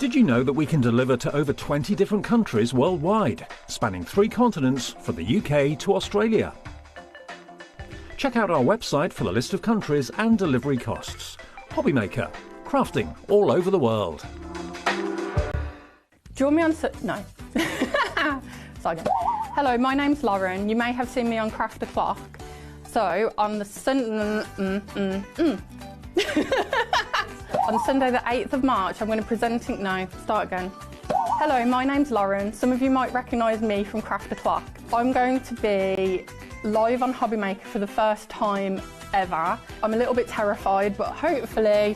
Did you know that we can deliver to over 20 different countries worldwide, spanning 3 continents from the UK to Australia? Check out our website for the list of countries and delivery costs. Hobbymaker, crafting all over the world. Join me on... No. Sorry. Hello, my name's Lauren. You may have seen me on Craft O'Clock. So, on the on Sunday the 8th of March, I'm going to presenting... No, start again. Hello, my name's Lauren. Some of you might recognise me from Craft O'Clock. I'm going to be live on Hobbymaker for the first time ever. I'm a little bit terrified, but hopefully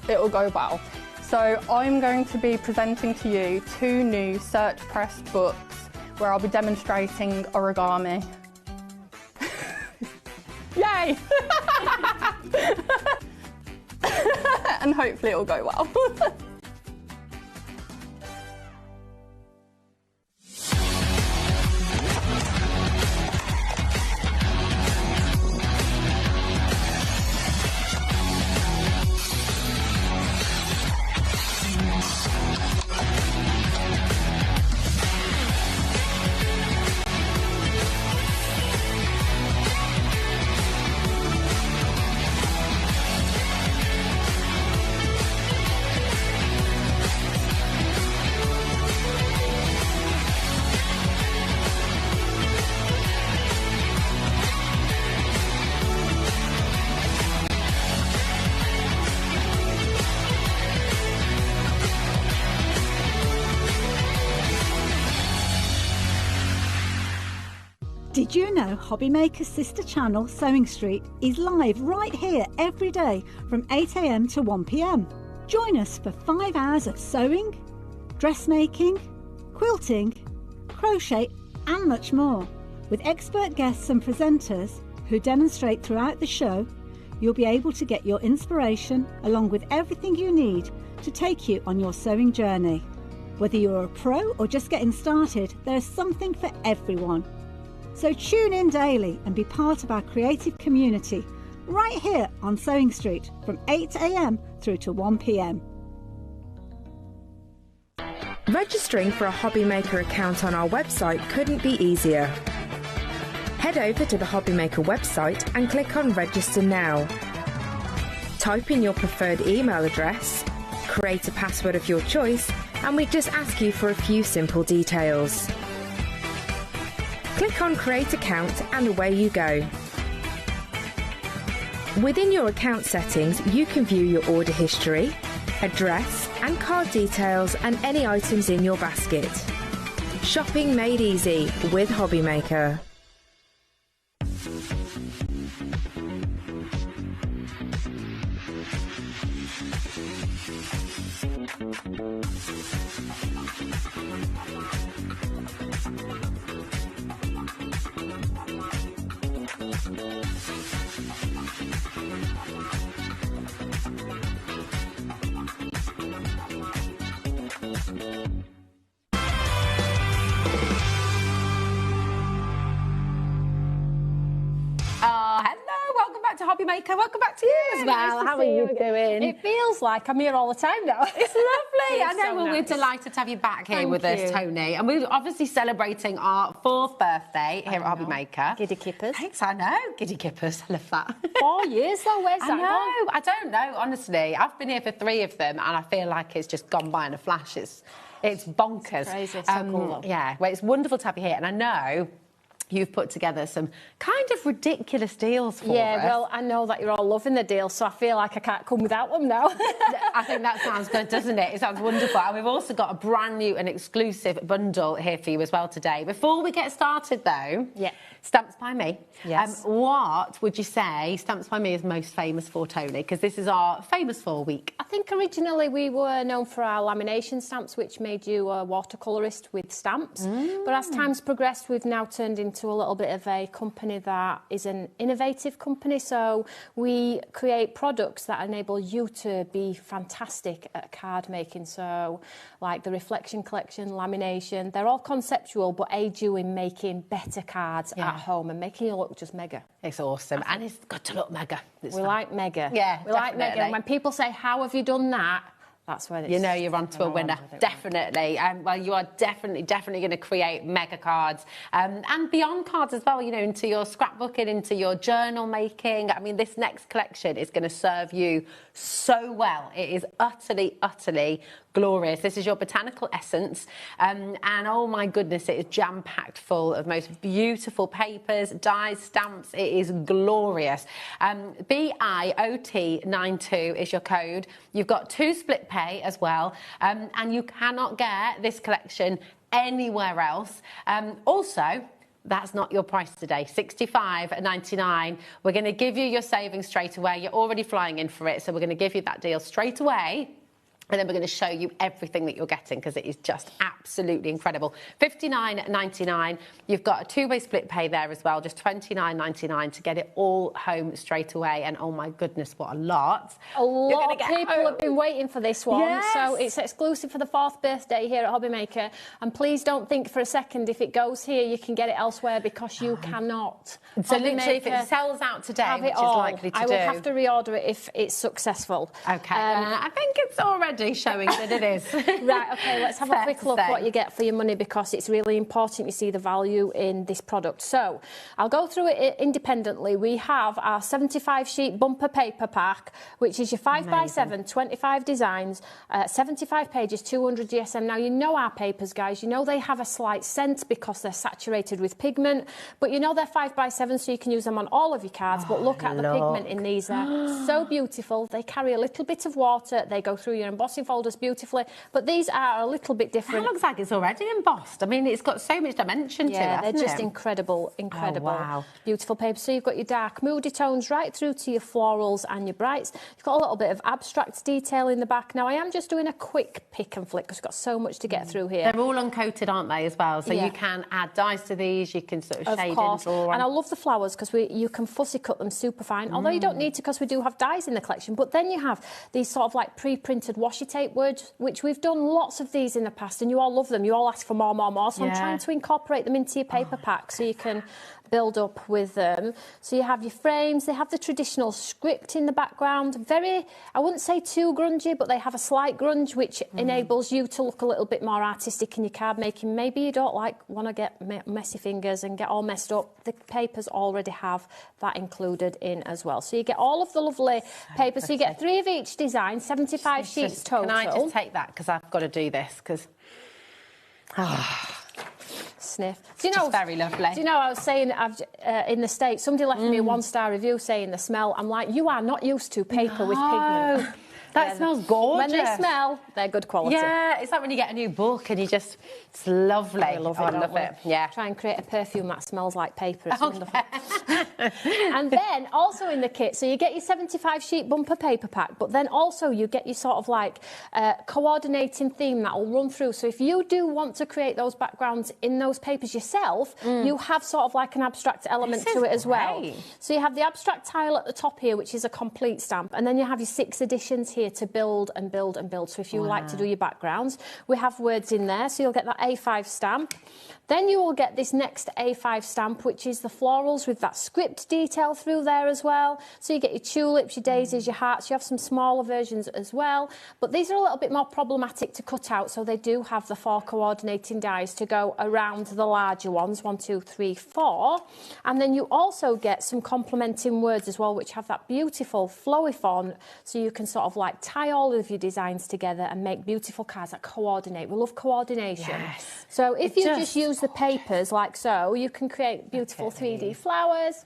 it'll go well. So I'm going to be presenting to you 2 new search press books where I'll be demonstrating origami. Yay! And hopefully it'll go well. Did you know Hobbymaker's sister channel, Sewing Street, is live right here every day from 8 AM to 1 PM? Join us for 5 hours of sewing, dressmaking, quilting, crochet and much more. With expert guests and presenters who demonstrate throughout the show, you'll be able to get your inspiration along with everything you need to take you on your sewing journey. Whether you're a pro or just getting started, there is something for everyone. So tune in daily and be part of our creative community right here on Sewing Street from 8 AM through to 1 PM. Registering for a Hobbymaker account on our website couldn't be easier. Head over to the Hobbymaker website and click on Register Now. Type in your preferred email address, create a password of your choice, and we just ask you for a few simple details. Click on Create Account and away you go. Within your account settings, you can view your order history, address and card details and any items in your basket. Shopping made easy with Hobbymaker. Hobbymaker, welcome back to you as well. Nice How are you doing? It feels like I'm here all the time now. It's lovely. I know. So well, nice. We're delighted to have you back here Thank with you. us, Toni. And we're obviously celebrating our 4th birthday here at Hobbymaker. Giddy kippers. Thanks, I know. Giddy kippers. I love that. 4 years though, where's that I know. gone? I don't know, honestly. I've been here for 3 of them and I feel like it's just gone by in a flash. It's bonkers. It's crazy. It's so cool though. Yeah, well, it's wonderful to have you here. And I know you've put together some kind of ridiculous deals for us. Yeah, well, I know that you're all loving the deal, so I feel like I can't come without them now. I think that sounds good, doesn't it? It sounds wonderful. And we've also got a brand new and exclusive bundle here for you as well today. Before we get started, though, Stamps by Me. Yes. What would you say Stamps by Me is most famous for, Toni? Because this is our famous for week. I think originally we were known for our lamination stamps, which made you a watercolourist with stamps. But as time's progressed, we've now turned into a little bit of a company that is an innovative company. So we create products that enable you to be fantastic at card making. So like the Reflection Collection, lamination, they're all conceptual, but aid you in making better cards at home and making you look just mega. It's awesome. And it's got to look mega. We like mega. Yeah, we like mega. And when people say, how have you done that? that's where you know you're onto a winner. Definitely. Well, you are definitely going to create mega cards and beyond cards as well, you know, into your scrapbooking, into your journal making. I mean, this next collection is going to serve you so well. It is utterly, utterly glorious. This is your Botanical Essence, and oh my goodness, it is jam-packed full of most beautiful papers, dies, stamps. It is glorious. BIOT92 is your code. You've got 2 split pay as well, and you cannot get this collection anywhere else. Also, that's not your price today, $65.99. We're going to give you your savings straight away. You're already flying in for it, so we're going to give you that deal straight away. And then we're going to show you everything that you're getting, because it is just absolutely incredible. $59.99. You've got a 2-way split pay there as well, just $29.99 to get it all home straight away. And oh my goodness, what a lot. A lot of people have been waiting for this one. Yes. So it's exclusive for the 4th birthday here at Hobbymaker. And please don't think for a second if it goes here, you can get it elsewhere, because you cannot. So literally, if it sells out today, which is likely to do, I will have to reorder it if it's successful. Okay. I think it's already showing that it is. Right, okay, let's have a quick look what you get for your money, because it's really important you see the value in this product. So I'll go through it independently. We have our 75-sheet bumper paper pack, which is your 5x7, 25 designs, 75 pages, 200 GSM. Now, you know our papers, guys. You know they have a slight scent because they're saturated with pigment, but you know they're 5x7, so you can use them on all of your cards. But look at the pigment in these. They're so beautiful. They carry a little bit of water. They go through your embossing folders beautifully, but these are a little bit different. It looks like it's already embossed. I mean, it's got so much dimension to it. Yeah, they're just incredible. Oh, wow. Beautiful paper. So you've got your dark, moody tones right through to your florals and your brights. You've got a little bit of abstract detail in the back. Now, I am just doing a quick pick and flick because we've got so much to get through here. They're all uncoated, aren't they, as well? So you can add dyes to these. You can sort of shade in. And I love the flowers because you can fussy cut them super fine. Although you don't need to, because we do have dyes in the collection. But then you have these sort of like pre-printed washi tape words, which we've done lots of these in the past, and you all love them. You all ask for more, more, more. So I'm trying to incorporate them into your paper pack so you can build up with them. So you have your frames. They have the traditional script in the background. Very, I wouldn't say too grungy, but they have a slight grunge, which enables you to look a little bit more artistic in your card making. Maybe you don't want to get messy fingers and get all messed up. The papers already have that included in as well. So you get all of the lovely papers. So you get 3 of each design, 75 sheets total. Can I just take that, because I've got to do this, because... Sniff. Do you know, very lovely. Do you know, I was saying in the States, somebody left me a 1-star review saying the smell. I'm like, you are not used to paper with pigment. That smells gorgeous. When they smell, they're good quality. Yeah, it's like when you get a new book and you just, it's lovely. I love it. I love it. Yeah. Try and create a perfume that smells like paper. It's wonderful. And then also in the kit, so you get your 75-sheet bumper paper pack, but then also you get your sort of like coordinating theme that will run through. So if you do want to create those backgrounds in those papers yourself, you have sort of like an abstract element to it as well. So you have the abstract tile at the top here, which is a complete stamp, and then you have your 6 editions here to build and build and build. So if you like to do your backgrounds, we have words in there, so you'll get that A5 stamp. Then you will get this next A5 stamp, which is the florals with that script detail through there as well. So you get your tulips, your daisies, your hearts. You have some smaller versions as well, but these are a little bit more problematic to cut out, so they do have the 4 coordinating dies to go around the larger ones, 1, 2, 3, 4. And then you also get some complementing words as well, which have that beautiful flowy font, so you can sort of like tie all of your designs together and make beautiful cards that coordinate. We love coordination. Yes. So if you just use the papers like so, you can create beautiful 3D flowers.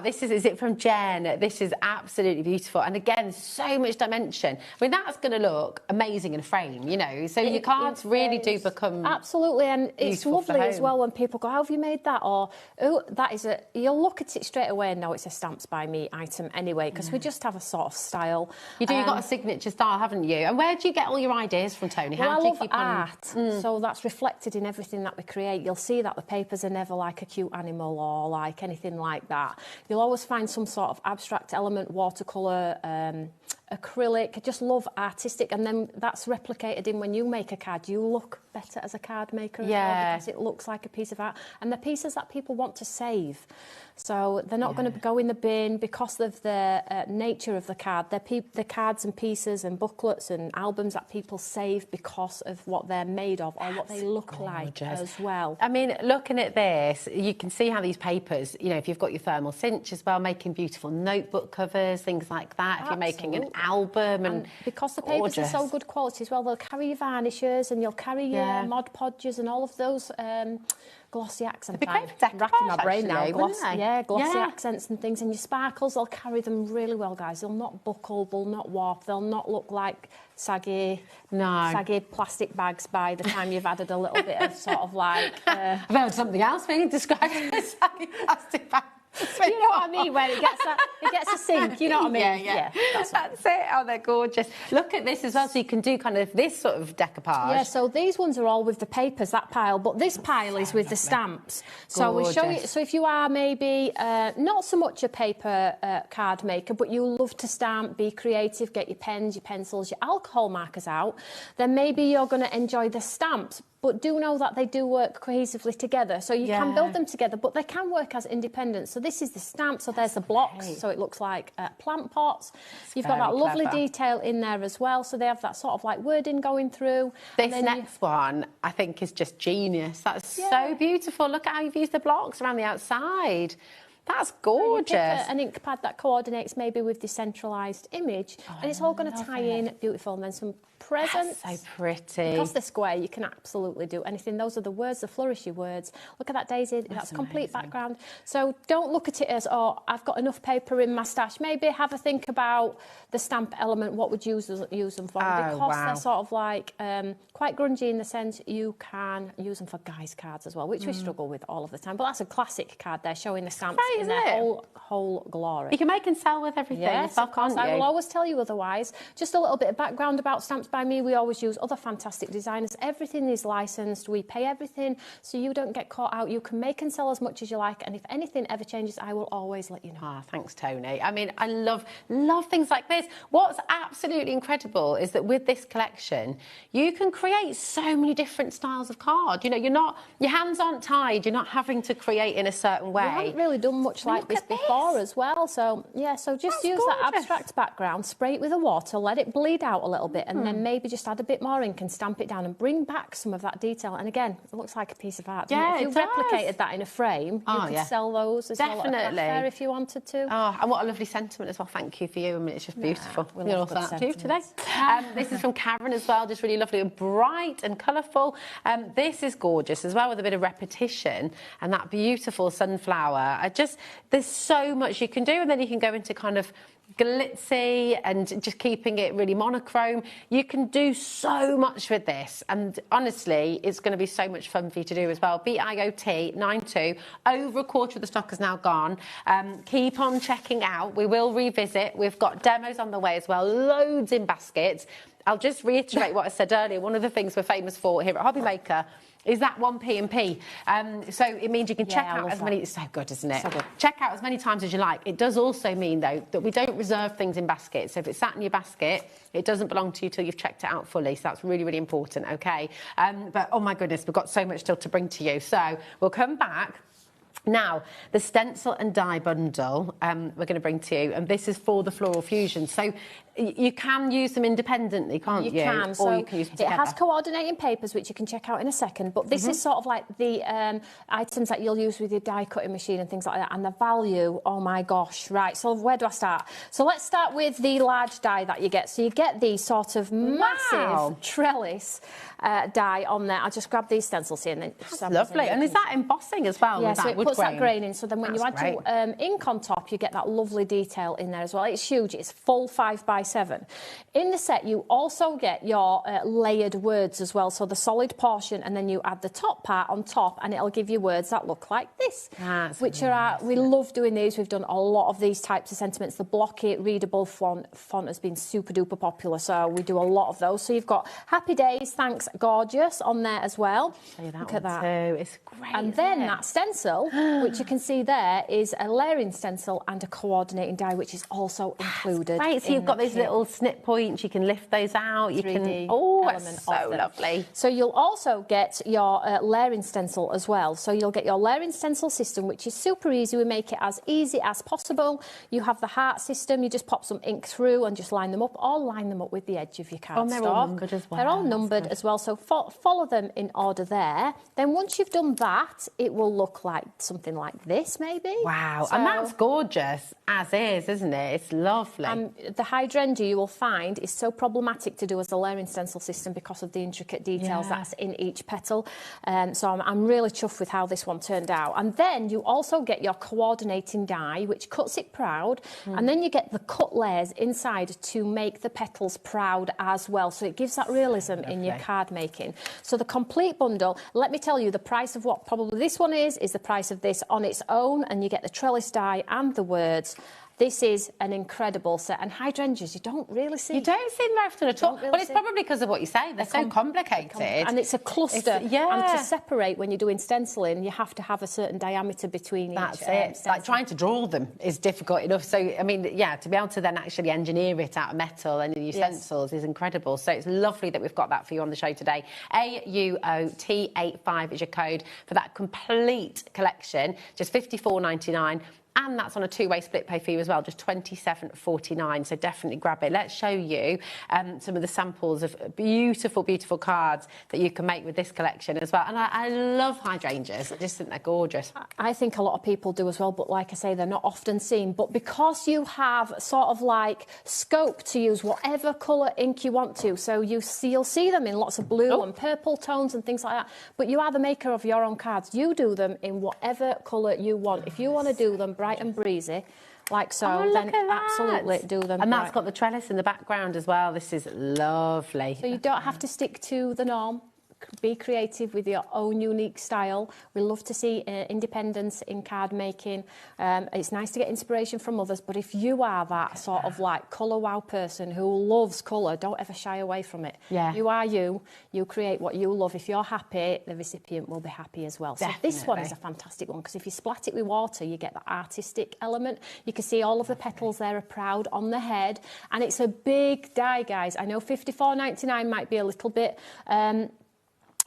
This is it from Jen? This is absolutely beautiful, and again, so much dimension. I mean, that's going to look amazing in a frame, you know. So your cards really do become absolutely, and it's lovely as well when people go, "How have you made that?" Or, "Oh, that is a." You'll look at it straight away and know it's a Stamps by Me item anyway, because we just have a sort of style. You do. You've got a signature style, haven't you? And where do you get all your ideas from, Toni? How do you keep art? So that's reflected in everything that we create. You'll see that the papers are never like a cute animal or like anything like that. You'll always find some sort of abstract element, watercolour, acrylic. I just love artistic, and then that's replicated in when you make a card. You look better as a card maker as well, because it looks like a piece of art, and the pieces that people want to save. So they're not going to go in the bin because of the nature of the card. They're cards and pieces and booklets and albums that people save because of what they're made of, or what they look like as well. I mean, looking at this, you can see how these papers, you know, if you've got your thermal cinch as well, making beautiful notebook covers, things like that. If you're making an album, and because the papers are so good quality as well, they'll carry your varnishes and you'll carry your Mod Podges and all of those glossy accents. I'm racking my brain now. Glossy accents and things, and your sparkles, they'll carry them really well, guys. They'll not buckle, they'll not warp, they'll not look like saggy plastic bags by the time you've added a little bit of sort of like... I've heard something else being described as saggy plastic bags. You know what I mean? Where it gets a sink, you know what I mean? Yeah. That's it. Oh, they're gorgeous. Look at this as well, so you can do kind of this sort of decoupage. Yeah, so these ones are all with the papers, that pile, but this pile is with the stamps. So we'll show you. So if you are maybe not so much a paper card maker, but you love to stamp, be creative, get your pens, your pencils, your alcohol markers out, then maybe you're going to enjoy the stamps. But do know that they do work cohesively together. So you can build them together, but they can work as independent. So this is the stamp, so there's the blocks, so it looks like plant pots. You've got that lovely detail in there as well, so they have that sort of like wording going through. This next one, I think, is just genius. That's so beautiful. Look at how you've used the blocks around the outside. That's gorgeous. An ink pad that coordinates maybe with the centralised image, and it's all going to tie in beautiful. And then some presents. That's so pretty. Because they're square, you can absolutely do anything. Those are the words, the flourishy words. Look at that daisy. That's complete background. So don't look at it as, oh, I've got enough paper in my stash. Maybe have a think about the stamp element. What would you use them for? Because they're sort of like quite grungy in the sense you can use them for guys' cards as well, which we struggle with all of the time. But that's a classic card there, showing the stamps in their whole glory. You can make and sell with everything yourself, can't you? I will always tell you otherwise. Just a little bit of background about Stamps by Me. We always use other fantastic designers. Everything is licensed. We pay everything, so you don't get caught out. You can make and sell as much as you like, and if anything ever changes, I will always let you know. Ah, thanks, Toni. I mean, I love things like this. What's absolutely incredible is that with this collection, you can create so many different styles of card. You know, your hands aren't tied. You're not having to create in a certain way. We haven't really done much like this before as well. So yeah, so just use that abstract background, spray it with the water, let it bleed out a little bit, and then maybe just add a bit more ink and stamp it down and bring back some of that detail. And again, it looks like a piece of art. Yeah, if you replicated that in a frame, you could sell those as well at a craft fair if you wanted to. Oh, and what a lovely sentiment as well. Thank you for you. I mean, it's just beautiful. We love that too today. This is from Karen as well, just really lovely and bright and colourful. This is gorgeous as well, with a bit of repetition and that beautiful sunflower. There's so much you can do, and then you can go into kind of glitzy and just keeping it really monochrome. You can do so much with this, and honestly, it's going to be so much fun for you to do as well. BIOT 92, over a quarter of the stock is now gone. Keep on checking out. We will revisit. We've got demos on the way as well, loads in baskets. I'll just reiterate what I said earlier. One of the things we're famous for here at Hobbymaker is that 1p and P. So it means you can check out as many... It's so good, isn't it? So good. Check out as many times as you like. It does also mean, though, that we don't reserve things in baskets. So if it's sat in your basket, it doesn't belong to you till you've checked it out fully. So that's really, really important, OK? But, oh, my goodness, we've got so much still to bring to you. So we'll come back. Now, the stencil and die bundle we're going to bring to you, and this is for the Floral Fusion. So you can use them independently, can't you? You can. Or you can use them together. It has coordinating papers, which you can check out in a second, but this is sort of like the items that you'll use with your die cutting machine and things like that, and the value, oh my gosh. Right, so where do I start? So let's start with the large die that you get. So you get these sort of massive trellis die on there. I'll just grab these stencils here. And then that's lovely. And is that embossing as well? Yeah, so it puts that grain in. So then when you add your ink on top, you get that lovely detail in there as well. It's huge. It's full 5x7. In the set, you also get your layered words as well. So the solid portion, and then you add the top part on top, and it'll give you words that look like this. Which are we love doing these. We've done a lot of these types of sentiments. The blocky, readable font has been super duper popular, so we do a lot of those. So you've got Happy Days, Thanks, Gorgeous on there as well. Look at that. Too. It's great. And then that stencil, which you can see there, is a layering stencil and a coordinating die, which is also included. Right, so you've got this those little snip points, you can lift those out. You can. Oh, it's so lovely. So you'll also get your layering stencil as well. So you'll get your layering stencil system, which is super easy. We make it as easy as possible. You have the heart system. You just pop some ink through and just line them up, or line them up with the edge of your cardstock. They're all numbered as well. They're all numbered as well. So follow them in order there. Then once you've done that, it will look like something like this, maybe. Wow, and that's gorgeous as is, isn't it? It's lovely. The hydrangea, you will find, is so problematic to do as a layering stencil system because of the intricate details that's in each petal. So I'm really chuffed with how this one turned out. And then you also get your coordinating die, which cuts it proud, and then you get the cut layers inside to make the petals proud as well. So it gives that realism in your card making. So the complete bundle, let me tell you, the price of what probably this one is the price of this on its own, and you get the trellis die and the words. This is an incredible set, and hydrangeas you don't really see. You don't see them very often at all. Well, it's probably because of what you say. They're so complicated. And it's a cluster. And to separate when you're doing stenciling, you have to have a certain diameter between That's each it. Like trying to draw them is difficult enough. So, I mean, yeah, to be able to then actually engineer it out of metal and use stencils is incredible. So it's lovely that we've got that for you on the show today. AUOT85 is your code for that complete collection. Just $54.99. And that's on a two-way split pay for you as well, just $27.49. So definitely grab it. Let's show you some of the samples of beautiful, beautiful cards that you can make with this collection as well. And I love hydrangeas. I just think they're gorgeous. I think a lot of people do as well, but like I say, they're not often seen. But because you have sort of like scope to use whatever colour ink you want to, so you'll see them in lots of blue and purple tones and things like that. But you are the maker of your own cards. You do them in whatever colour you want. If you want to do them bright and breezy, like so, then absolutely do them. And that's got the trellis in the background as well. This is lovely. So you don't have to stick to the norm. Be creative with your own unique style. We love to see independence in card making. It's nice to get inspiration from others, but if you are that sort of like colour wow person who loves colour, don't ever shy away from it. You are you create what you love. If you're happy, the recipient will be happy as well. So this one is a fantastic one, because if you splat it with water, you get the artistic element. You can see all of the petals there are proud on the head, and it's a big die, guys. I know $54.99 might be a little bit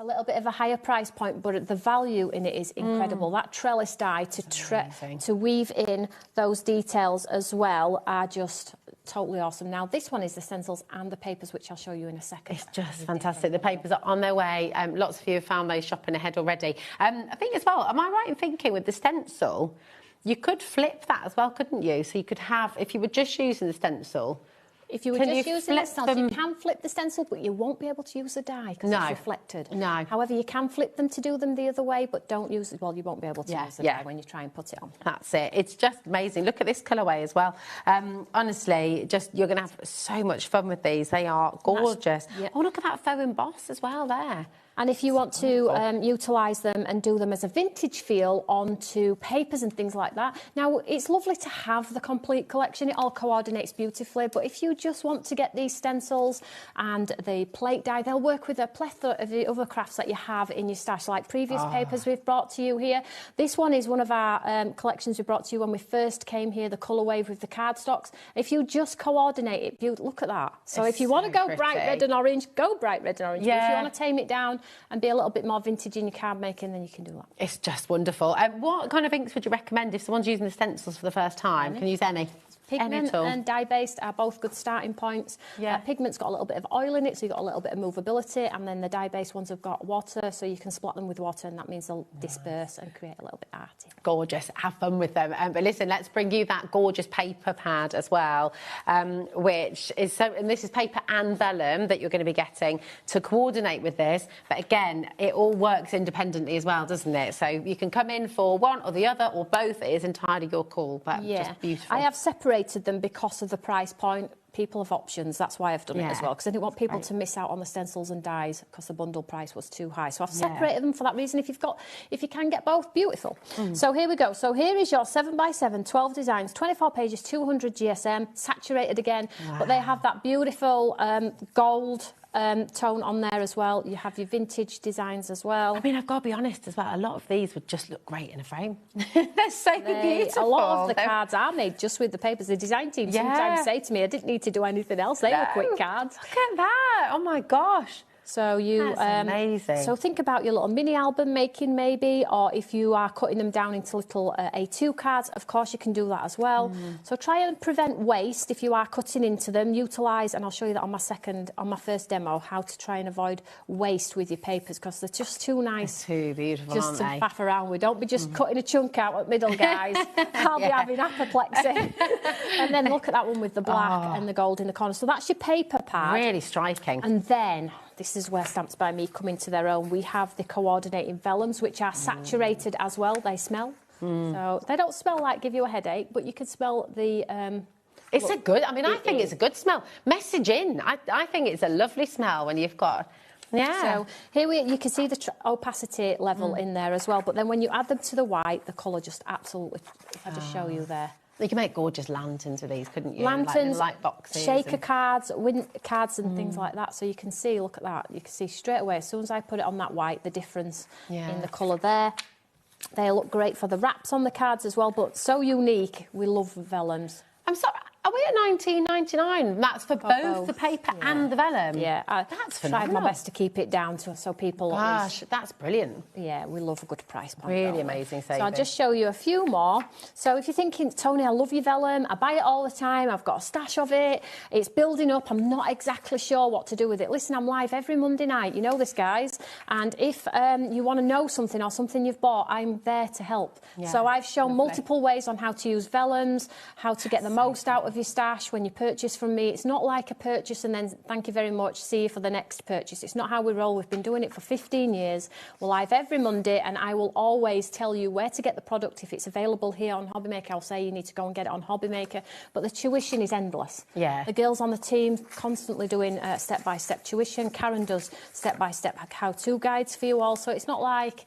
of a higher price point, but the value in it is incredible. That trellis die to weave in those details as well are just totally awesome. Now, this one is the stencils and the papers, which I'll show you in a second. It's just fantastic. The papers are on their way. Lots of you have found those shopping ahead already. I think as well, am I right in thinking with the stencil, you could flip that as well, couldn't you? So you could have, if you were just using the stencil, if you were just using the stencil, you can flip the stencil, but you won't be able to use the die because it's reflected. No. However, you can flip them to do them the other way, but don't use it. Well, you won't be able to use the die when you try and put it on. That's it. It's just amazing. Look at this colourway as well. Honestly, you're going to have so much fun with these. They are gorgeous. Oh, look at that faux emboss as well there. And if you want to utilise them and do them as a vintage feel onto papers and things like that. Now, it's lovely to have the complete collection. It all coordinates beautifully. But if you just want to get these stencils and the plate die, they'll work with a plethora of the other crafts that you have in your stash, like previous papers we've brought to you here. This one is one of our collections we brought to you when we first came here, the colour wave with the cardstocks. If you just coordinate it, look at that. So if you want to go bright red and orange, go bright red and orange. But if you want to tame it down and be a little bit more vintage in your card making, then you can do that. It's just wonderful. What kind of inks would you recommend if someone's using the stencils for the first time? Can you use any? Pigment and dye-based are both good starting points. Pigment's got a little bit of oil in it, so you've got a little bit of movability, and then the dye-based ones have got water, so you can splat them with water, and that means they'll disperse and create a little bit arty. Gorgeous. Have fun with them. But listen, let's bring you that gorgeous paper pad as well, which is and this is paper and vellum that you're going to be getting to coordinate with this. But again, it all works independently as well, doesn't it? So you can come in for one or the other or both. It is entirely your call, but just beautiful. I have separated them because of the price point. People have options, that's why I've done it as well, because I didn't want people to miss out on the stencils and dies because the bundle price was too high. So I've separated them for that reason. If you can get both, beautiful. So here we go. So here is your 7x7, 12 designs, 24 pages, 200 GSM, saturated again, but they have that beautiful gold tone on there as well. You have your vintage designs as well. I mean, I've got to be honest as well, a lot of these would just look great in a frame. They're so beautiful. A lot of the cards are made just with the papers. The design team sometimes say to me, I didn't need to do anything else. They were quick cards. Look at that. Oh, my gosh. So you, That's amazing. So think about your little mini album making maybe, or if you are cutting them down into little A2 cards, of course you can do that as well. So try and prevent waste if you are cutting into them. Utilise, and I'll show you that on my first demo, how to try and avoid waste with your papers, because they're just too nice. They're too beautiful, just aren't to they? faff around with. Don't be just cutting a chunk out at middle, guys. I'll be having apoplexy. And then look at that one with the black and the gold in the corner. So that's your paper pad. Really striking. And then this is where Stamps by Me come into their own. We have the coordinating vellums, which are saturated as well. They smell. So they don't smell like give you a headache, but you can smell the... it's a good... I mean, I think it's a good smell. Message in. I think it's a lovely smell when you've got... Yeah. So here you can see the opacity level in there as well. But then when you add them to the white, the colour just absolutely... If I just show you there... You can make gorgeous lanterns with these, couldn't you? Lanterns, like boxes, shaker cards, cards and things like that. So you can see, look at that. You can see straight away, as soon as I put it on that white, the difference in the colour there. They look great for the wraps on the cards as well, but so unique. We love vellums. I'm sorry, are we at £19.99? That's for both the paper and the vellum? Yeah, that's phenomenal. Tried my best to keep it down so people... Gosh, that's brilliant. Yeah, we love a good price point. Really amazing saving. So I'll just show you a few more. So if you're thinking, Toni, I love your vellum, I buy it all the time, I've got a stash of it, it's building up, I'm not exactly sure what to do with it. Listen, I'm live every Monday night, you know this, guys, and if you want to know something or something you've bought, I'm there to help. Yeah, so I've shown multiple ways on how to use vellums, how to get the most out of your stash when you purchase from me. It's not like a purchase and then thank you very much, see you for the next purchase. It's not how we roll. We've been doing it for 15 years. We're live every Monday and I will always tell you where to get the product. If it's available here on Hobbymaker, I'll say you need to go and get it on Hobbymaker. But the tuition is endless. Yeah. The girls on the team constantly doing step-by-step tuition. Karen does step-by-step how-to guides for you all. So it's not like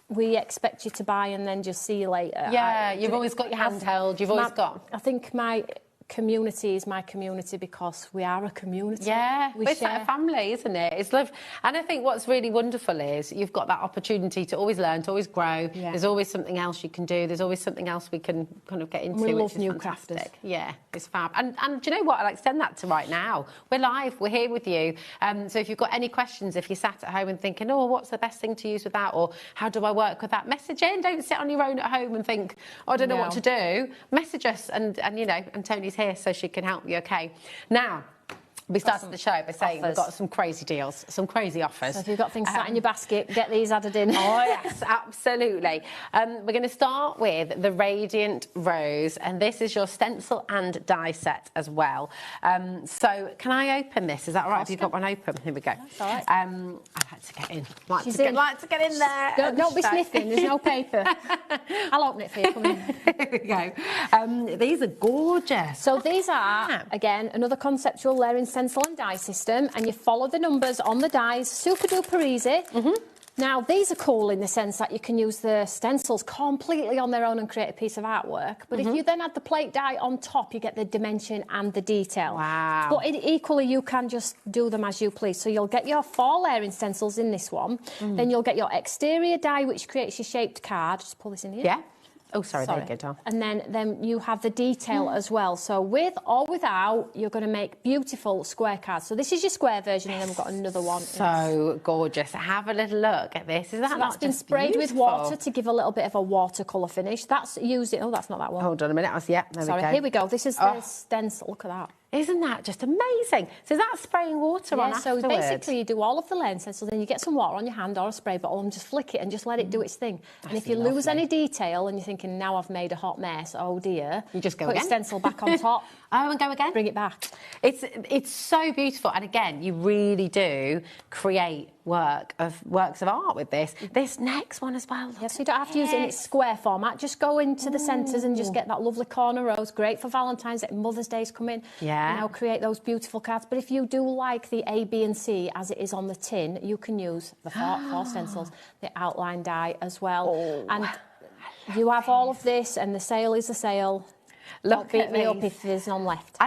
we expect you to buy and then just see you later. Yeah, you've always got your handheld. You've always got... I think my community is my community because we are a community. Yeah, it's like a family, isn't it? It's love. And I think what's really wonderful is you've got that opportunity to always learn, to always grow. Yeah. There's always something else you can do. There's always something else we can kind of get into. We love new fantastic. crafters. Yeah, it's fab. And do you know what? I'll extend that to right now. We're live. We're here with you. So if you've got any questions, if you're sat at home and thinking, oh, what's the best thing to use with that? Or how do I work with that? Message in. Don't sit on your own at home and think, oh, I don't know what to do. Message us and you know, and Toni's here so she can help you, okay? Now, we started the show by saying we've got some crazy deals, some crazy offers. So if you've got things sat in your basket, get these added in. Oh, yes, absolutely. We're going to start with the Radiant Rose, and this is your stencil and die set as well. So can I open this? Is that all right? Have you got one open? Here we go. That's all right. I'd like to get in. Like to get in there. Don't be sniffing. There's no paper. I'll open it for you. Come in. Here we go. These are gorgeous. So these are, again, another conceptual layering stencil and die system, and you follow the numbers on the dies, super duper easy. Now these are cool in the sense that you can use the stencils completely on their own and create a piece of artwork, but if you then add the plate die on top, you get the dimension and the detail. Wow. But equally you can just do them as you please. So you'll get your 4 layering stencils in this one, then you'll get your exterior die which creates your shaped card. Just pull this in here. Yeah. Oh, sorry, there you go, Tom. And then you have the detail as well. So with or without, you're going to make beautiful square cards. So this is your square version, and then we've got another one. So gorgeous. Have a little look at this. Is that that's been sprayed with water to give a little bit of a watercolour finish. That's using... Oh, that's not that one. Hold on a minute. There we go. Here we go. This is the stencil. Look at that. Isn't that just amazing? So that's spraying water on afterwards? So basically you do all of the layering stencils, then you get some water on your hand or a spray bottle and just flick it and just let it do its thing. And if you lose any detail and you're thinking, now I've made a hot mess, oh dear, you just go put again. Your stencil back on top. Oh, and go again? Bring it back. It's so beautiful. And again, you really do create works of art with this. This next one as well. Yes, so you don't have to use it in its square format. Just go into the centres and just get that lovely corner rose. Great for Valentine's Day, Mother's Day's coming. Yeah. You know, create those beautiful cards. But if you do like the A, B and C as it is on the tin, you can use the 4 stencils, the outline die as well. Oh, and you have all of this and the sale is the sale. Look Beat at me up these. if there's none left.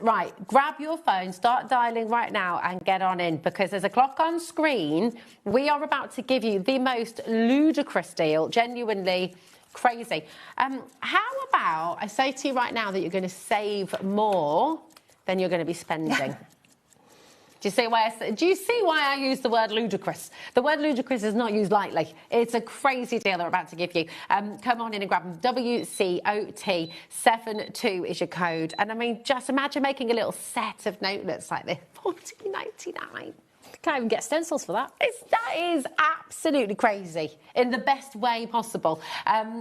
Right, grab your phone, start dialing right now and get on in, because there's a clock on screen. We are about to give you the most ludicrous deal, genuinely crazy. How about I say to you right now that you're going to save more than you're going to be spending? Do you see why I use the word ludicrous? The word ludicrous is not used lightly. It's a crazy deal they're about to give you. Come on in and grab them. WCOT72 is your code. And I mean, just imagine making a little set of notelets like this. $14.99. Can't even get stencils for that. That is absolutely crazy in the best way possible.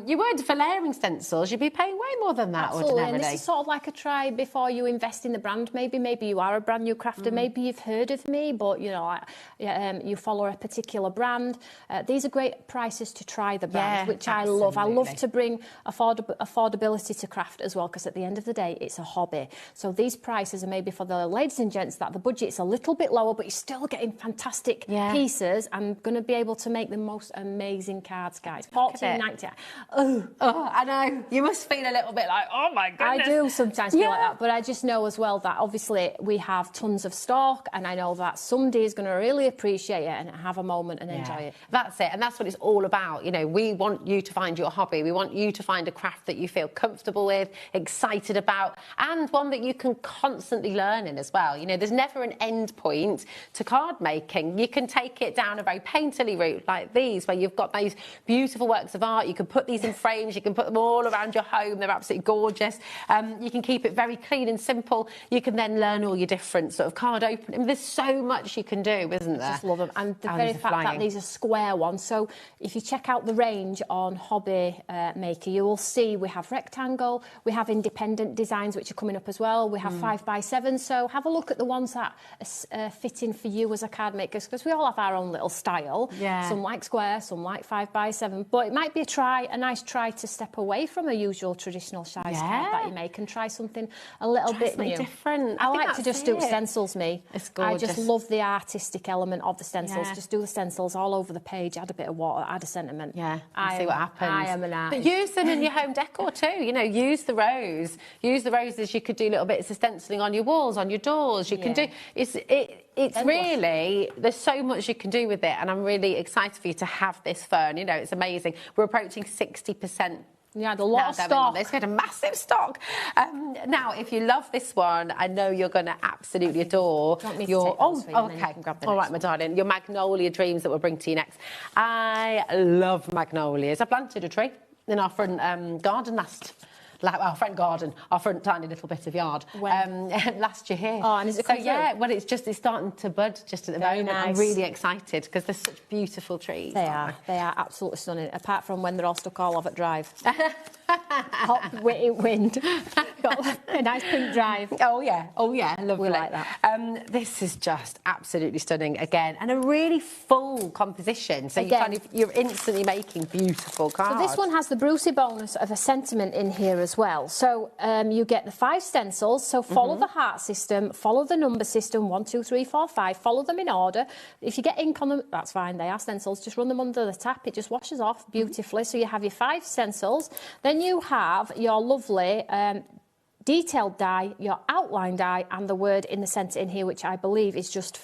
You would, for layering stencils, you'd be paying way more than that Absolutely. ordinarily. And this is sort of like a try before you invest in the brand. Maybe you are a brand new crafter. Maybe you've heard of me, but you know, you follow a particular brand. These are great prices to try the brand, which absolutely. I love. I love to bring affordability to craft as well, because at the end of the day, it's a hobby. So these prices are maybe for the ladies and gents that the budget's a little bit lower, but you're still getting fantastic pieces. I'm going to be able to make the most amazing cards, guys. $14.99. Oh, I know. You must feel a little bit like, oh my goodness. I do sometimes feel like that, but I just know as well that obviously we have tons of stock, and I know that somebody is going to really appreciate it and have a moment and enjoy it. That's it, and that's what it's all about. You know, we want you to find your hobby. We want you to find a craft that you feel comfortable with, excited about, and one that you can constantly learn in as well. You know, there's never an end point to card making. You can take it down a very painterly route like these, where you've got those beautiful works of art. You can put these in frames. You can put them all around your home. They're absolutely gorgeous. You can keep it very clean and simple. You can then learn all your different sort of card opening. I mean, there's so much you can do, isn't there? I just love them. And the very fact that these are square ones. So if you check out the range on Hobbymaker, you will see we have rectangle, we have independent designs, which are coming up as well. We have 5x7. So have a look at the ones that are fitting for you as a card maker, because we all have our own little style. Some like square, some like 5x7. But it might be a nice try to step away from a usual traditional size card that you make and try something a little bit new. Different. I like to just do stencils, It's gorgeous. I just love the artistic element of the stencils. Just do the stencils all over the page, add a bit of water, add a sentiment. See what happens. I am an artist. But use them in your home decor too. You know, use the rose. Use the roses. You could do little bits of stenciling on your walls, on your doors. You can do. It's really, there's so much you can do with it, and I'm really excited for you to have this fern. You know, it's amazing. We're approaching 60%. Yeah, a lot of stock. We had a massive stock. Now, if you love this one, I know you're going to absolutely adore your. Okay. All right, my darling. Your Magnolia dreams that we'll bring to you next. I love magnolias. I planted a tree in our front garden our front garden, our front tiny little bit of yard last year. Oh, and is it well, it's starting to bud just at the moment. Nice. I'm really excited because they're such beautiful trees. They are absolutely stunning, apart from when they're all stuck all over at drive. Hot, witty wind. Got a nice pink drive. Oh yeah, lovely. We like that. This is just absolutely stunning again, and a really full composition. So you're instantly making beautiful cards. So this one has the Brucey bonus of a sentiment in here as well. So you get the 5 stencils. So follow the heart system, follow the number system, 1, 2, 3, 4, 5. Follow them in order. If you get ink on them, that's fine. They are stencils. Just run them under the tap. It just washes off beautifully. So you have your 5 stencils. Then you have your lovely detailed die, your outline die, and the word in the centre in here, which I believe is just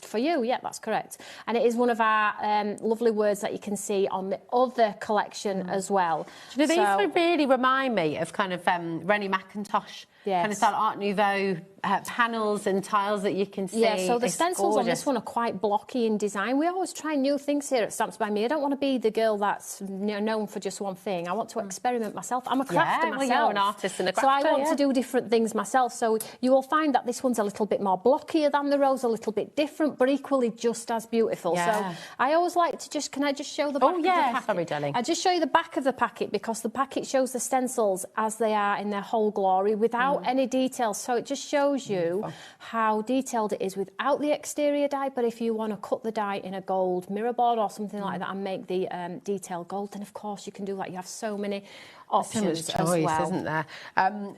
for you. Yeah, that's correct. And it is one of our lovely words that you can see on the other collection as well. You know, these really remind me of kind of Rennie McIntosh, kind of style Art Nouveau panels and tiles that you can see. Yeah, so the stencils on this one are quite blocky in design. We always try new things here at Stamps by Me. I don't want to be the girl that's known for just one thing. I want to experiment myself. I'm a crafter myself. Well, you're an artist and a crafter. So I want to do different things myself. So you will find that this one's a little bit more blockier than the rose, a little bit different, but equally just as beautiful. So I always like to can I just show the back of the packet? Sorry, darling. I just show you the back of the packet because the packet shows the stencils as they are in their whole glory without any details. So it just shows you how detailed it is without the exterior die. But if you want to cut the die in a gold mirror board or something like that and make the detail gold, then of course you can do that. You have so many options so much choice, isn't there?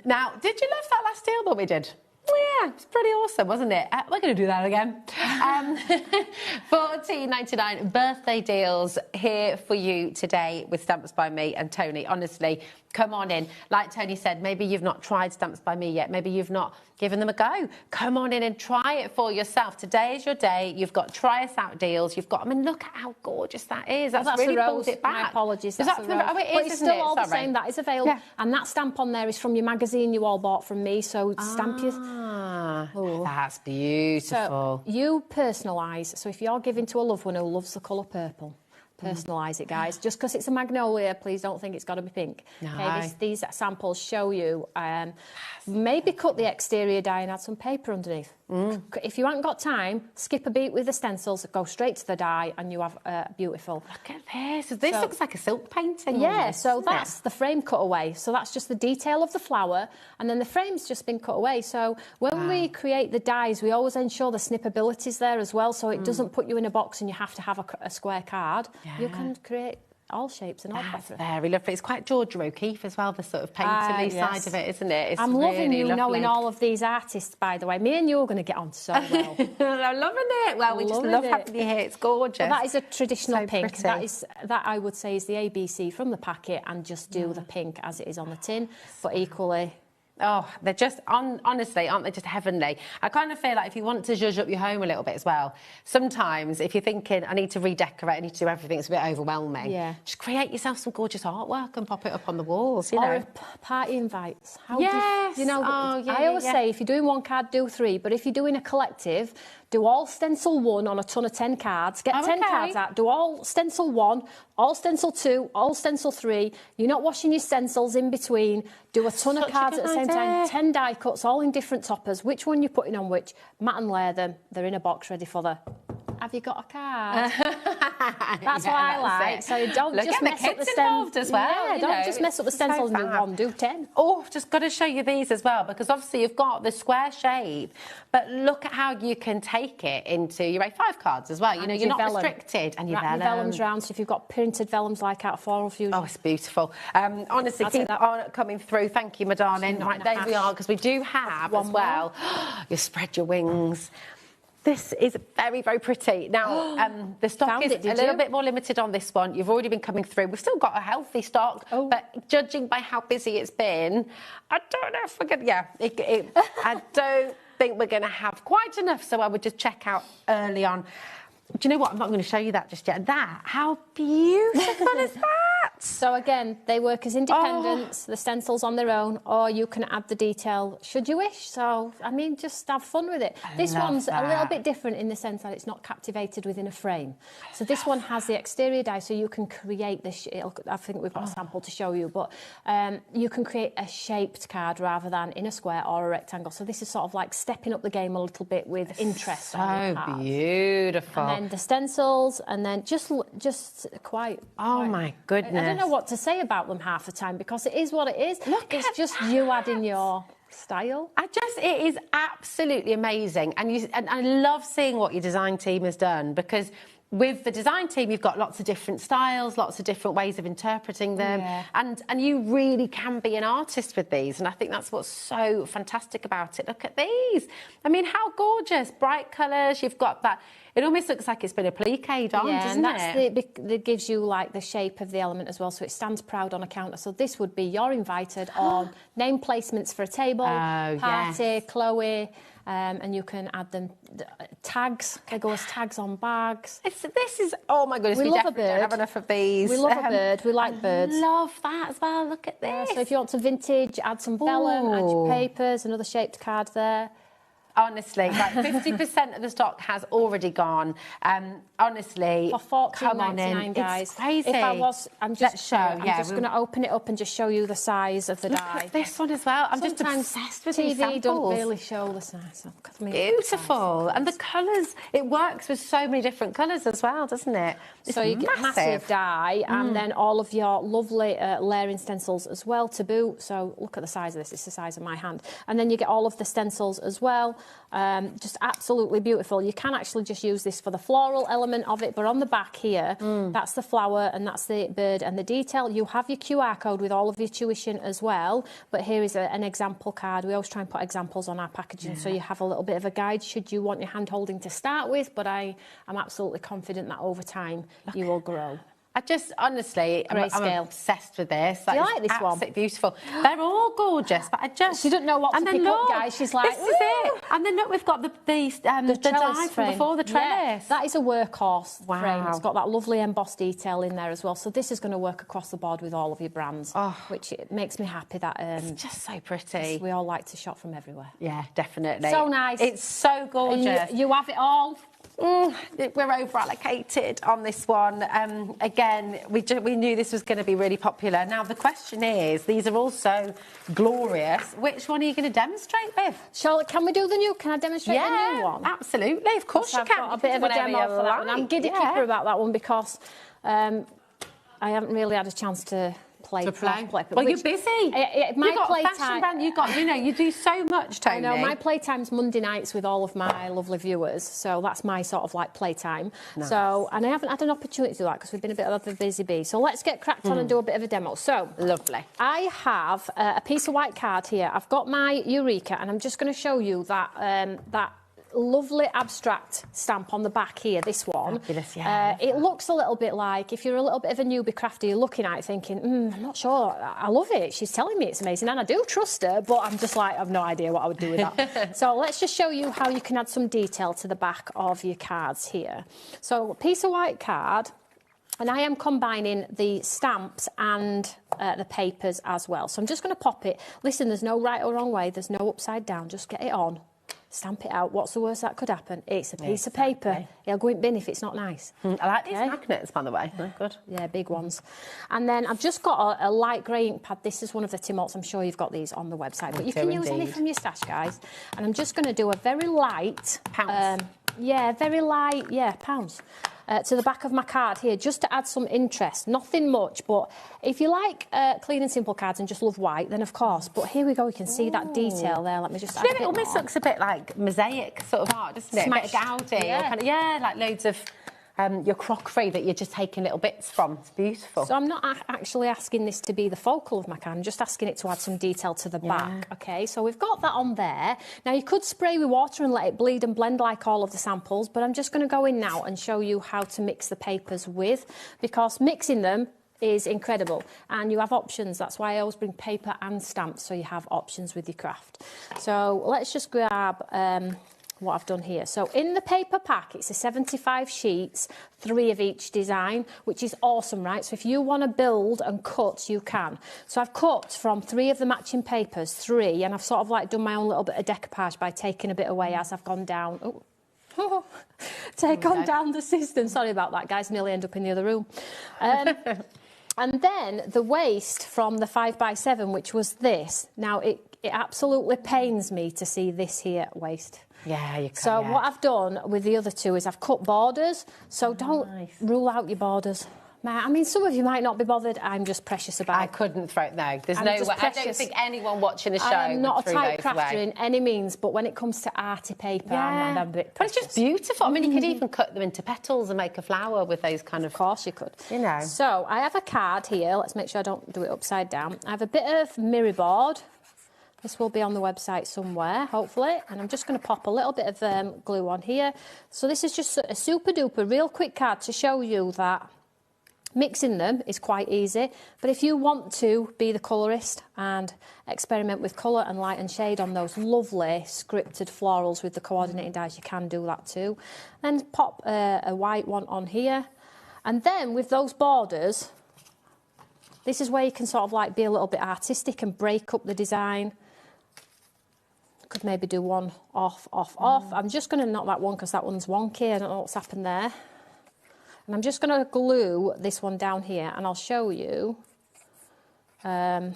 Now, did you love that last deal that we did? Yeah, it's pretty awesome, wasn't it? We're going to do that again. $14.99 birthday deals here for you today with Stamps by Me and Toni. Honestly, come on in. Like Toni said, maybe you've not tried Stamps by Me yet. Maybe you've not given them a go. Come on in and try it for yourself. Today is your day. You've got try us out deals. You've got, I mean, look at how gorgeous that is. That's really pulled it back. My apologies. Is that the rose? Oh, it is, but it's isn't still it? all the Sorry. same. That is available. Yeah. And that stamp on there is from your magazine you all bought from me. So stamp yours. Oh, that's beautiful. So you personalise. So if you're giving to a loved one who loves the colour purple, personalise it, guys. Just because it's a magnolia, please don't think it's got to be pink. No. Okay, these samples show you. Maybe cut the exterior die and add some paper underneath. If you haven't got time, skip a beat with the stencils, go straight to the die, and you have beautiful. Look at this. This looks like a silk painting. Yeah, almost, so that's the frame cut away. So that's just the detail of the flower, and then the frame's just been cut away. So when we create the dies, we always ensure the snippability is there as well, so it doesn't put you in a box and you have to have a square card. Yeah. You can create all shapes and all That's very lovely. It's quite Georgia O'Keeffe as well, the sort of painterly side of it, isn't it? It's I'm loving you lovely. knowing all of these artists, by the way. Me and you are going to get on so well. I'm loving it. Well, we just love having you here. It's gorgeous. Well, that is a traditional So pink. pretty. That I would say is the ABC from the packet, and just do the pink as it is on the tin, but equally. Oh, they're just, honestly, aren't they just heavenly? I kind of feel like if you want to zhuzh up your home a little bit as well, sometimes if you're thinking, I need to redecorate, I need to do everything, it's a bit overwhelming. Yeah. Just create yourself some gorgeous artwork and pop it up on the walls, you know. Or party invites. Yes. You know, I always say, if you're doing one card, do 3. But if you're doing a collective, do all stencil 1 on a ton of 10 cards. Get 10 cards out. Do all stencil 1, all stencil 2, all stencil 3. You're not washing your stencils in between. Do a ton of cards at the same time. 10 die cuts, all in different toppers. Which one you're putting on which? Matte and layer them. They're in a box ready for the... Have you got a card? That's what I like. It. So don't just mess up the stencils as well. Yeah, don't just mess up the stencils and do 1, do 10. Oh, just got to show you these as well, because obviously you've got the square shape, but look at how you can take it into your A5 cards as well. You know, you're not restricted. And your vellums round, so if you've got printed vellums like out of Floral Fusion. Oh, it's beautiful. Honestly, keep on coming through. Thank you, my darling. Right, there we are, because we do have as well. You spread your wings. This is very, very pretty. Now, the stock is a little bit more limited on this one. You've already been coming through. We've still got a healthy stock, but judging by how busy it's been, I don't know if we're going to... I don't think we're going to have quite enough, so I would just check out early on. Do you know what? I'm not going to show you that just yet. How beautiful is that? So again, they work as independents, the stencils on their own, or you can add the detail should you wish. So, I mean, just have fun with it. This one's a little bit different in the sense that it's not captivated within a frame. So this one has the exterior die, so you can create this. I think we've got a sample to show you, but you can create a shaped card rather than in a square or a rectangle. So this is sort of like stepping up the game a little bit with interest. So beautiful. And then the stencils, and then just quite. Oh my goodness! I don't know what to say about them half the time, because it is what it is. It's just you adding your style. It is absolutely amazing, and I love seeing what your design team has done, because with the design team, you've got lots of different styles, lots of different ways of interpreting them, and you really can be an artist with these, and I think that's what's so fantastic about it. Look at these. I mean, how gorgeous. Bright colours, you've got that. It almost looks like it's been appliqued on, doesn't it? That gives you, like, the shape of the element as well, so it stands proud on a counter. So this would be you're invited on name placements for a table, party, Chloe, and you can add them tags. They go as tags on bags. This is, oh my goodness, we definitely don't have enough of these. We love a bird. We like birds. Love that as well. Look at this. So if you want to vintage, add some vellum, add your papers, another shaped card there. Honestly, like 50% of the stock has already gone. Honestly, for $14.99, guys. It's crazy. I'm just going to open it up and just show you the size of the die. Look at this one as well. I'm just obsessed with these samples. TV don't really show the size. Beautiful, and the colours. It works with so many different colours as well, doesn't it? So you get massive die, and then all of your lovely layering stencils as well to boot. So look at the size of this. It's the size of my hand, and then you get all of the stencils as well. Just absolutely beautiful. You can actually just use this for the floral element of it, but on the back here, that's the flower and that's the bird and the detail. You have your QR code with all of your tuition as well, but here is an example card. We always try and put examples on our packaging, so you have a little bit of a guide should you want your hand holding to start with, but I'm absolutely confident that over time you will grow. I just, honestly, I'm obsessed with this. Do you like this one? Absolutely beautiful. They're all gorgeous, but I just... She doesn't know what to pick up, guys. She's like, this is it. And then look, we've got the die from before, the trellis. Yeah, that is a workhorse frame. It's got that lovely embossed detail in there as well. So this is going to work across the board with all of your brands, which it makes me happy that... it's just so pretty. We all like to shop from everywhere. Yeah, definitely. So nice. It's so gorgeous. You have it all. We're over allocated on this one. Again, we knew this was going to be really popular. Now the question is, these are also glorious. Which one are you going to demonstrate with? Charlotte, can we do the new? Can I demonstrate the new one? Absolutely. Of course you can. I've got a bit of a demo for that one. I'm giddy keeper about that one because I haven't really had a chance to play. Well, you're busy. My you've got play a fashion brand. You've got, you do so much, Toni. I know, my playtime's Monday nights with all of my lovely viewers, so that's my sort of like playtime. Nice. So, and I haven't had an opportunity to do that because we've been a bit of a busy bee. So let's get cracked on and do a bit of a demo. So, lovely. I have a piece of white card here. I've got my Eureka, and I'm just going to show you that that lovely abstract stamp on the back here, this one. Fabulous, yeah. It looks a little bit like, if you're a little bit of a newbie crafter, you're looking at it thinking, I'm not sure, I love it, she's telling me it's amazing, and I do trust her, but I'm just like, I've no idea what I would do with that. So let's just show you how you can add some detail to the back of your cards here. So a piece of white card, and I am combining the stamps and the papers as well. So I'm just going to pop it. Listen, there's no right or wrong way, there's no upside down, just get it on. Stamp it out. What's the worst that could happen? It's a piece of paper. It'll go in bin if it's not nice. I like these magnets, by the way. They're good. Yeah, big ones. And then I've just got a light grey ink pad. This is one of the Timots. I'm sure you've got these on the website. But you can use any from your stash, guys. And I'm just going to do a very light... Pounds. Very light, pounds. To the back of my card here, just to add some interest. Nothing much, but if you like clean and simple cards and just love white, then of course. But here we go, you can see that detail there. Let me just add a bit more. It almost looks a bit like mosaic sort of art, doesn't it? Smashed. A bit of Gaudi. Like loads of your crockery that you're just taking little bits from. It's beautiful. So I'm not actually asking this to be the focal of my card, I'm just asking it to add some detail to the back. Okay, so we've got that on there. Now you could spray with water and let it bleed and blend like all of the samples, but I'm just going to go in now and show you how to mix the papers with, because mixing them is incredible, and you have options. That's why I always bring paper and stamps, so you have options with your craft. So let's just grab what I've done here. So in the paper pack, it's a 75 sheets, 3 of each design, which is awesome, right? So if you want to build and cut, you can. So I've cut from 3 of the matching papers, 3, and I've sort of like done my own little bit of decoupage by taking a bit away as I've gone down. Down the system. Sorry about that, guys. Nearly end up in the other room. And then the waste from the 5x7, which was this. Now, it absolutely pains me to see this here waste. Yeah, you can. So what I've done with the other 2 is I've cut borders. So don't rule out your borders. I mean, some of you might not be bothered. I'm just precious about it. I couldn't throw it. No, there's no way. I don't think anyone watching the show I'm not a tight crafter away. In any means, but when it comes to arty paper, I'm a bit precious. But it's just beautiful. I mean, you could even cut them into petals and make a flower with those kind of... Of course you could. So I have a card here. Let's make sure I don't do it upside down. I have a bit of mirror board. This will be on the website somewhere, hopefully. And I'm just going to pop a little bit of glue on here. So this is just a super duper real quick card to show you that mixing them is quite easy. But if you want to be the colourist and experiment with colour and light and shade on those lovely scripted florals with the coordinating dies, you can do that too. Then pop a white one on here. And then with those borders, this is where you can sort of like be a little bit artistic and break up the design. Could maybe do one off, off, off. I'm just going to knock that one because that one's wonky. I don't know what's happened there. And I'm just going to glue this one down here and I'll show you. So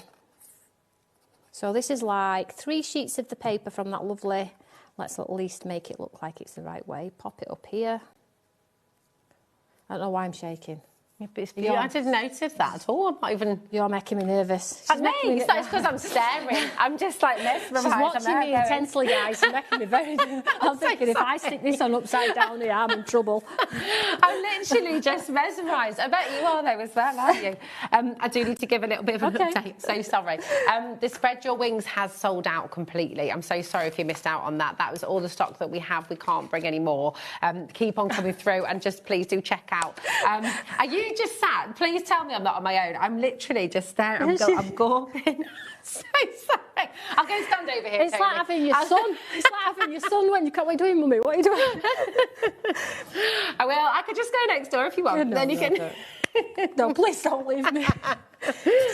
this is like 3 sheets of the paper from that lovely, let's at least make it look like it's the right way. Pop it up here. I don't know why I'm shaking. It's beautiful. I didn't notice that at all. I'm not even... You're making me nervous. It's because I'm staring. I'm just like mesmerised. She's watching me intensely, guys. She's making me very... I'm thinking if I stick this on upside down here, I'm in trouble. I'm literally just mesmerised. I bet you are though as well, aren't you? I do need to give a little bit of an update. So sorry. The Spread Your Wings has sold out completely. I'm so sorry if you missed out on that. That was all the stock that we have. We can't bring any more. Keep on coming through and just please do check out. Are you just sat? Please tell me I'm not on my own. I'm literally just there. I'm gawping. So sorry. I'll go stand over here. It's Toni. like having your son. It's like having your son when you can't. What are you doing, Mummy? What are you doing? I will. I could just go next door if you want. No, then you can. No, please don't leave me.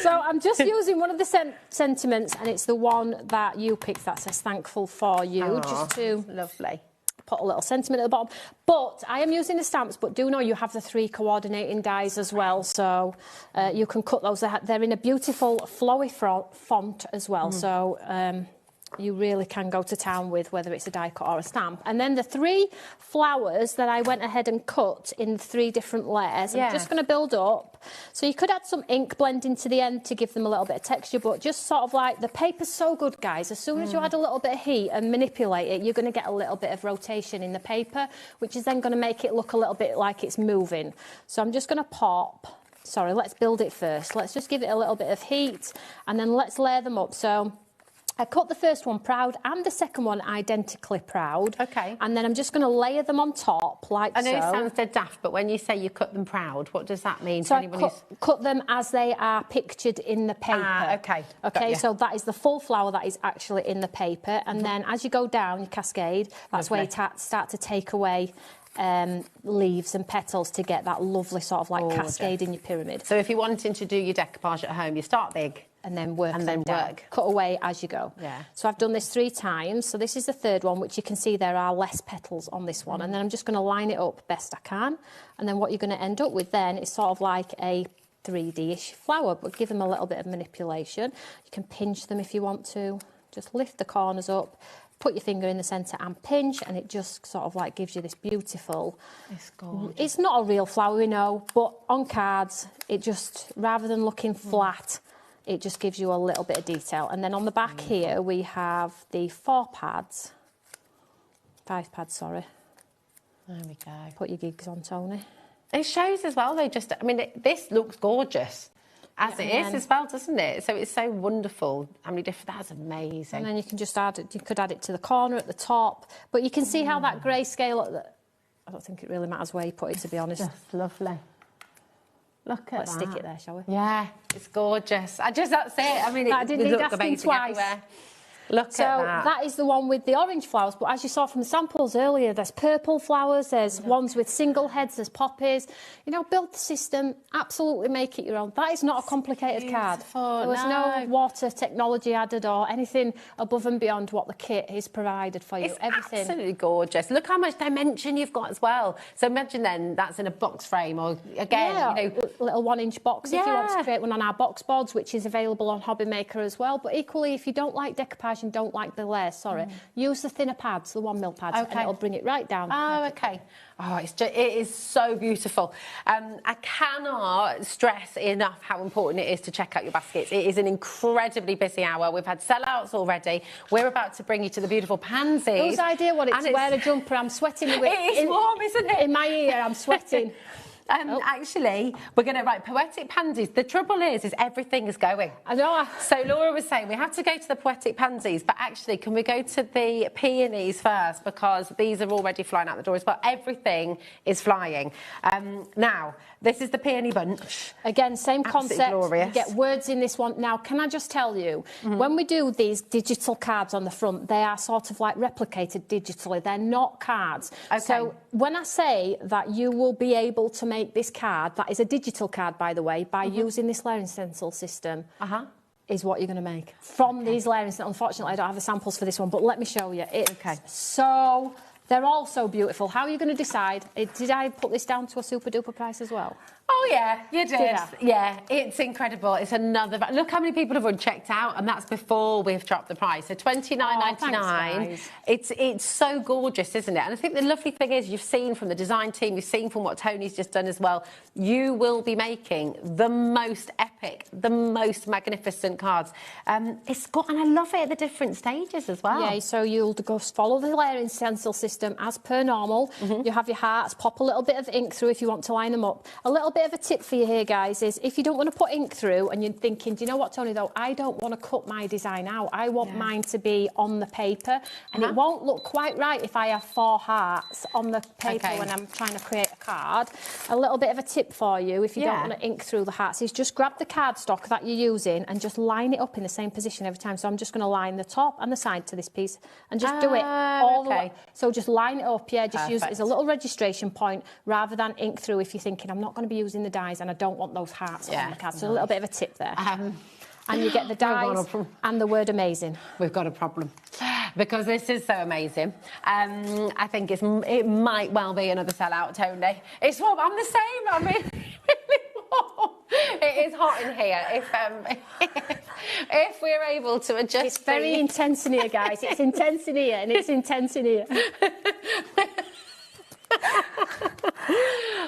So I'm just using one of the sentiments, and it's the one that you picked that says "Thankful for you." Just to lovely. Put a little sentiment at the bottom. But I am using the stamps, but do know you have the 3 coordinating dies as well, so you can cut those. They're in a beautiful flowy font as well, so you really can go to town with whether it's a die cut or a stamp. And then the 3 flowers that I went ahead and cut in 3 different layers, I'm just going to build up. So you could add some ink blend into the end to give them a little bit of texture, but just sort of like, the paper's so good, guys. As soon as you add a little bit of heat and manipulate it, you're going to get a little bit of rotation in the paper, which is then going to make it look a little bit like it's moving. So I'm just going to pop... Sorry, let's build it first. Let's just give it a little bit of heat, and then let's layer them up. So... I cut the first one proud and the second one identically proud. Okay. And then I'm just going to layer them on top like so. I know it sounds dead daft, but when you say you cut them proud, what does that mean? So I cut them as they are pictured in the paper. Okay. Okay, so that is the full flower that is actually in the paper. And then as you go down, you cascade, that's where you start to take away leaves and petals to get that lovely sort of like cascade in your pyramid. So if you're wanting to do your decoupage at home, you start big. And then work them down. Cut away as you go. Yeah. So I've done this 3 times. So this is the 3rd one, which you can see there are less petals on this one. And then I'm just going to line it up best I can. And then what you're going to end up with then is sort of like a 3D-ish flower, but give them a little bit of manipulation. You can pinch them if you want to. Just lift the corners up, put your finger in the centre and pinch, and it just sort of like gives you this beautiful... It's gorgeous. It's not a real flower, we know, but on cards, it just, rather than looking flat... It just gives you a little bit of detail. And then on the back here, we have the 5 pads, sorry. There we go. Put your gigs on, Toni. It shows as well, though, just, I mean, this looks gorgeous, as it is as well, doesn't it? So it's so wonderful. How many different, that's amazing. And then you can just add it, you could add it to the corner at the top. But you can see how that grayscale, I don't think it really matters where you put it, to be honest. Just lovely. Look at Let's stick it there, shall we? Yeah, it's gorgeous. That's it. I mean, I didn't need asking twice. Everywhere. Look at that. That is the one with the orange flowers, but as you saw from the samples earlier, there's purple flowers, there's ones with single heads, there's poppies. You know, build the system, absolutely make it your own. That is not a complicated card. There was no water technology added or anything above and beyond what the kit is provided for you. It's everything. Absolutely gorgeous. Look how much dimension you've got as well. So imagine then that's in a box frame or, again, you know... little 1-inch box if you want to create one on our box boards, which is available on Hobbymaker as well. But equally, if you don't like decoupage and don't like the layers, use the thinner pads, the 1mm pads, and it'll bring it right down. Oh, okay. Oh, it is so beautiful. I cannot stress enough how important it is to check out your baskets. It is an incredibly busy hour. We've had sellouts already. We're about to bring you to the beautiful pansies. Whose idea was it to wear a jumper? I'm sweating. It is warm, isn't it? In my ear, I'm sweating. Actually, we're going to write Poetic Pansies. The trouble is everything is going. I know. So Laura was saying we have to go to the Poetic Pansies, but actually, can we go to the Peonies first? Because these are already flying out the door as well. Everything is flying. Now, this is the Peony Bunch. Again, same concept. Glorious. You get words in this one. Now, can I just tell you, when we do these digital cards on the front, they are sort of like replicated digitally. They're not cards. Okay. So when I say that you will be able to make this card, that is a digital card, by the way, by using this layering stencil system, is what you're going to make from these layering stencils. Unfortunately, I don't have the samples for this one, but let me show you. It's so They're all so beautiful. How are you going to decide? Did I put this down to a super duper price as well? Oh yeah, you did. I? Yeah, it's incredible. It's another. Look how many people have already checked out, and that's before we've dropped the price. So $29.99. It's so gorgeous, isn't it? And I think the lovely thing is, you've seen from the design team, you've seen from what Toni's just done as well. You will be making the most epic, the most magnificent cards. It's got, and I love it at the different stages as well. Yeah, so you'll go follow the layering stencil system as per normal. You have your hearts, pop a little bit of ink through if you want to line them up. A little bit of a tip for you here, guys, is if you don't want to put ink through and you're thinking, do you know what, Toni, though, I don't want to cut my design out. I want mine to be on the paper, and it won't look quite right if I have 4 hearts on the paper when I'm trying to create a card. A little bit of a tip for you, if you don't want to ink through the hearts, is just grab the cardstock that you're using and just line it up in the same position every time. So I'm just going to line the top and the side to this piece and just do it all the way. So just line it up, just use it as a little registration point rather than ink through if you're thinking, I'm not going to be using the dies and I don't want those hearts on the card. So a little bit of a tip there. And you get the dies and the word amazing. We've got a problem. Because this is so amazing. I think it might well be another sellout, Toni. It's what I'm the same. I mean, really warm. It is hot in here. If we're able to adjust, it's very intense in here, guys. It's intense in here, and it's intense in here.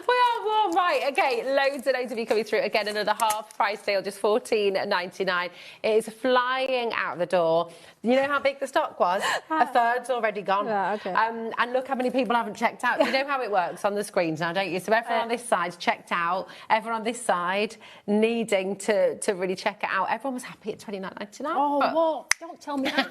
We are warm, right? Okay, loads and loads of you coming through. Again, another half price deal, just $14.99. It is flying out the door. You know how big the stock was? A third's already gone. Yeah, okay. And look how many people haven't checked out. You know how it works on the screens now, don't you? So everyone on this side's checked out. Everyone on this side needing to really check it out. Everyone was happy at $29.99. Oh, what? Don't tell me that.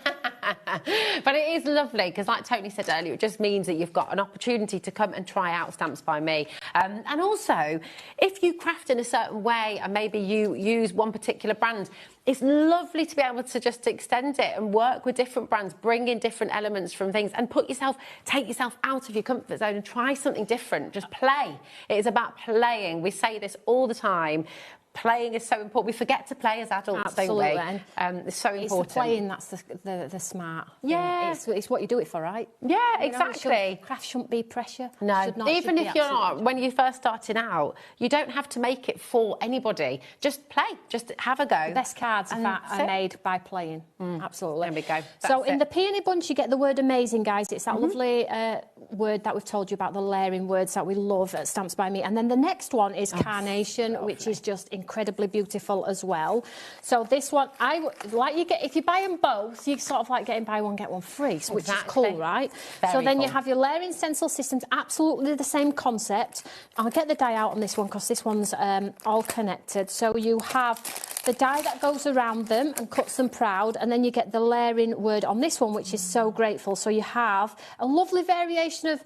But it is lovely because, like Toni said earlier, it just means that you've got an opportunity to come and try out Stamps by Me. And also, if you craft in a certain way and maybe you use one particular brand, it's lovely to be able to just extend it and work with different brands, bring in different elements from things and take yourself out of your comfort zone and try something different. Just play. It is about playing. We say this all the time. Playing is so important. We forget to play as adults, don't we? It's so important. It's the playing that's the smart thing. Yeah. It's what you do it for, right? Yeah, exactly. Craft shouldn't be pressure. No. Even if you're not, when you're first starting out, you don't have to make it for anybody. Just play. Just have a go. The best cards are made by playing. Absolutely. There we go. So in the peony bunch, you get the word amazing, guys. It's that lovely word that we've told you about, the layering words that we love at Stamps by Me. And then the next one is carnation, which is just incredibly beautiful as well. So this one, if you buy them both, you sort of like getting buy one, get one free, which is cool, right? So then you have your layering stencil systems, absolutely the same concept. I'll get the die out on this one because this one's all connected. So you have the die that goes around them and cuts them proud, and then you get the layering word on this one, which is so grateful. So you have a lovely variation of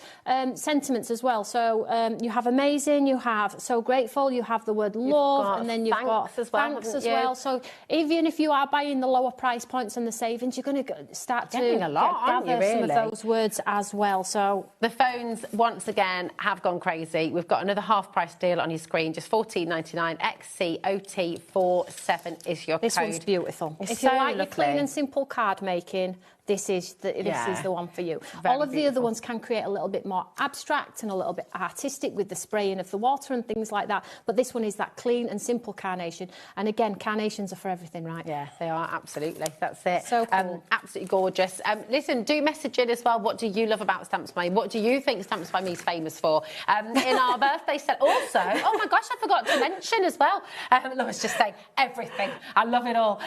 sentiments as well. So you have amazing, you have so grateful, you have the word love, and then you've got thanks as well. So even if you are buying the lower price points and the savings, you're going to start to gather some of those words as well. So the phones, once again, have gone crazy. We've got another half price deal on your screen, just $14.99. XCOT47 is your code. This one's beautiful. If you like your clean and simple card making, this is the one for you. All of the other ones can create a little bit more abstract and a little bit artistic with the spraying of the water and things like that. But this one is that clean and simple carnation. And again, carnations are for everything, right? Yeah, they are, absolutely. That's it. So cool. Absolutely gorgeous. Listen, do message in as well. What do you love about Stamps by Me? What do you think Stamps by Me is famous for? In our birthday set, also, oh my gosh, I forgot to mention as well. Let's just say everything. I love it all.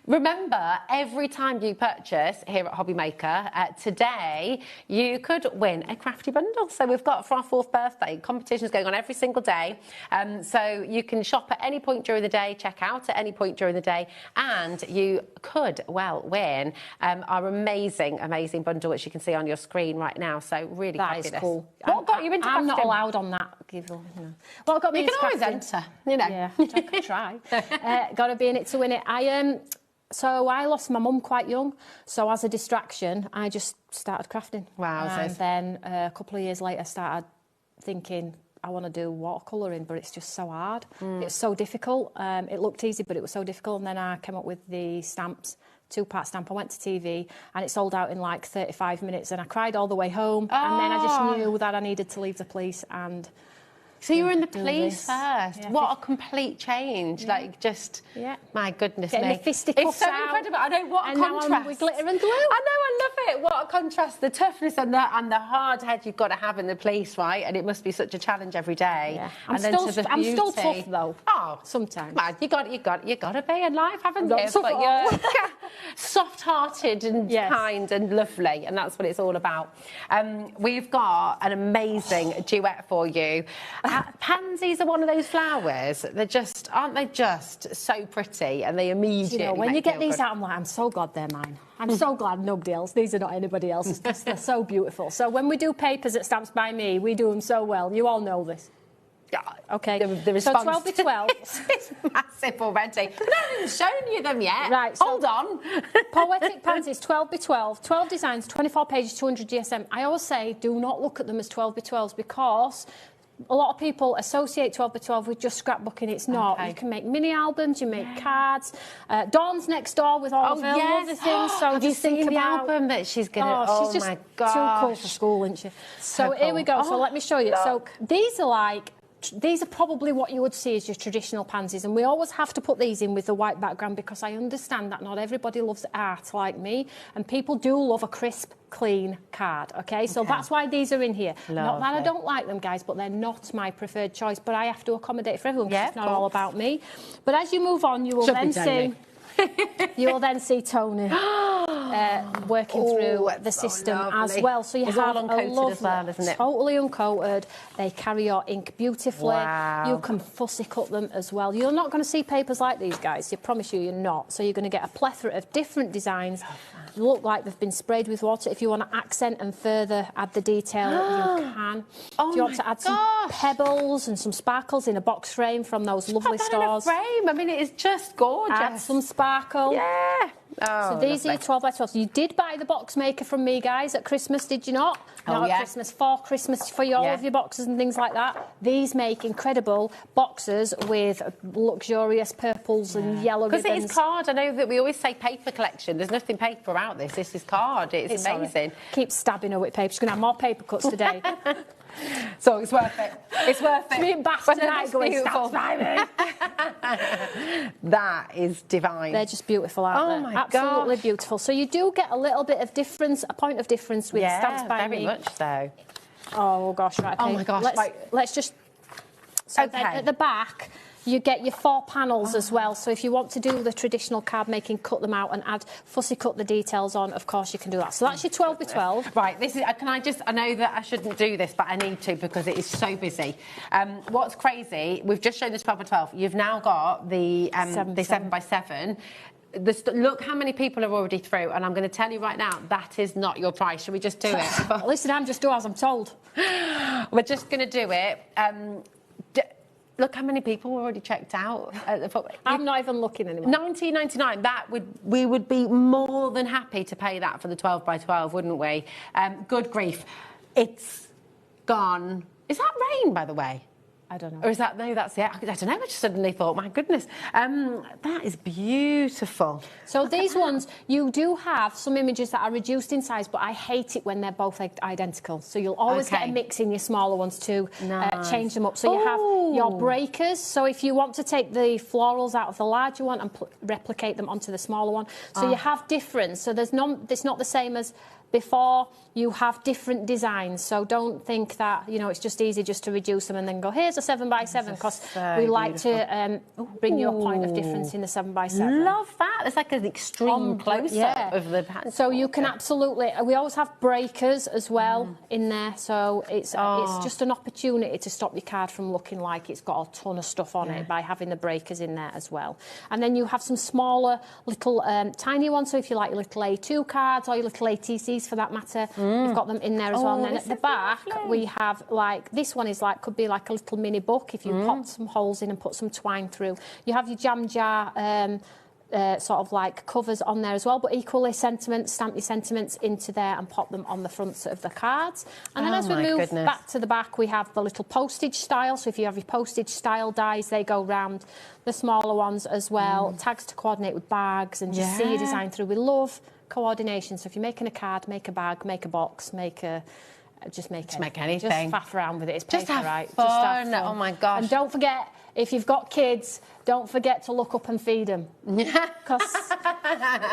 Remember, every time you purchase here at Hobbymaker, today you could win a crafty bundle. So we've got, for our 4th birthday, competitions going on every single day. So you can shop at any point during the day, check out at any point during the day, and you could, well, win our amazing bundle, which you can see on your screen right now. So really fabulous. That is cool. What got you into crafting? I'm not allowed on that. What got me into crafting? You can always enter, you know. Yeah, I could try. Got to be in it to win it. So I lost my mum quite young, so as a distraction, I just started crafting. Wow. And then a couple of years later, started thinking, I want to do watercolouring, but it's just so hard. It's so difficult. It looked easy, but it was so difficult. And then I came up with the stamps. 2-part stamp. I went to TV and it sold out in like 35 minutes and I cried all the way home. And then I just knew that I needed to leave the police and... So you were in the police first. Yeah, what a complete change. Like, just, my goodness Getting me. the fisticuffs It's so out. incredible. I know, what a And contrast. now I'm with glitter and glue. I know, I love it. What a contrast. The toughness and the hard head you've got to have in the police, right? And it must be such a challenge every day. Yeah. I'm still tough, though. Oh, sometimes. Man, you got to be in life, haven't Not you? tough But at all. you're soft-hearted and kind and lovely, and that's what it's all about. We've got an amazing duet for you. Pansies are one of those flowers. Aren't they just so pretty? And they immediately. You know, when make you get feel these good. out, I'm like, I'm so glad they're mine. I'm so glad nobody else. These are not anybody else's because they're so beautiful. So when we do papers at Stamps by Me, we do them so well. You all know this. Yeah, okay. The response so 12 by 12. It's massive already. But I haven't shown you them yet. Right. So Hold on. Poetic Pansies, 12 by 12. 12 designs, 24 pages, 200 GSM. I always say do not look at them as 12 by 12s because a lot of people associate 12 by 12 with just scrapbooking. It's not. Okay. You can make mini albums, you make cards. Dawn's next door with all of her other things. So have you just think seen the about album that she's going to... Oh, she's just my gosh. too cool for school, isn't she? So cool. here we go. So let me show you. Look. So these are like... These are probably what you would see as your traditional pansies, and we always have to put these in with the white background because I understand that not everybody loves art like me, and people do love a crisp, clean card, okay? So that's why these are in here. Not that I don't like them, guys, but they're not my preferred choice, but I have to accommodate for everyone because it's not all about me. But as you move on, you will then see... you will then see Toni working through the system as well. So you have all uncoated a lovely, as well, isn't it? Totally uncoated. They carry your ink beautifully. Wow. You can fussy cut them as well. You're not going to see papers like these, guys. I promise you're not. So you're going to get a plethora of different designs. Look like they've been sprayed with water. If you want to accent and further add the detail, you can. If you want to add some pebbles and some sparkles in a box frame from those lovely stores. In a frame. I mean, it is just gorgeous. Add some sparkle. Yeah. Oh, so these are your 12 by 12. So you did buy the box maker from me, guys, at Christmas, did you not? Not at Christmas, for Christmas, for all of your boxes and things like that. These make incredible boxes with luxurious purples and yellow ribbons. Because it is card. I know that we always say paper collection. There's nothing paper about this. This is card. It's amazing. Keep stabbing her with paper. She's going to have more paper cuts today. So it's worth it. It's worth it. Me and Bass tonight going Stamps by Me. That is divine. They're just beautiful, aren't they? Oh my Absolutely gosh. beautiful. So you do get a little bit of difference, a point of difference with Stamps by Me. very much so. Oh gosh, right. Okay. Oh my gosh. Let's just. So then at the back, you get your 4 panels as well. So if you want to do the traditional card making, cut them out and add fussy cut the details on, of course you can do that. So that's your 12 by 12. Right, this is. I know that I shouldn't do this, but I need to because it is so busy. What's crazy? We've just shown this 12 by 12. You've now got the 7 by 7. Look how many people are already through, and I'm going to tell you right now, that is not your price. Should we just do it? Listen, I'm just doing as I'm told. We're just going to do it. Look how many people were already checked out. I'm not even looking anymore. $19.99. We would be more than happy to pay that for the 12 by 12, wouldn't we? Good grief, it's gone. Is that rain, by the way? I don't know. Or is that, no, that's it. I don't know, I just suddenly thought, my goodness. That is beautiful. So these ones, you do have some images that are reduced in size, but I hate it when they're both identical. So you'll always get a mix in your smaller ones to change them up. So you have your breakers. So if you want to take the florals out of the larger one and replicate them onto the smaller one. So you have difference. So it's not the same as before. You have different designs, so don't think that it's just easy just to reduce them and then go, here's a 7 by 7, because we like to bring you a point of difference in the 7 by 7. Love that. It's like an extreme close-up of the pattern. So you can absolutely. We always have breakers as well in there, so it's just an opportunity to stop your card from looking like it's got a ton of stuff on it by having the breakers in there as well. And then you have some smaller, little, tiny ones. So if you like your little A2 cards or your little ATCs for that matter. You've got them in there as well. And then at the back, we have this one is could be like a little mini book if you pop some holes in and put some twine through. You have your jam jar sort of like covers on there as well, but equally sentiments, stamp your sentiments into there and pop them on the fronts of the cards. And then as we move back to the back, we have the little postage style. So if you have your postage style dies, they go round the smaller ones as well. Tags to coordinate with bags and just see your design through. We love coordination. So if you're making a card, make a bag, make a box, make a... Just make anything. Just faff around with it. It's paper, just have right? fun. Just have fun. Oh my gosh. And don't forget, if you've got kids, don't forget to look up and feed them. Because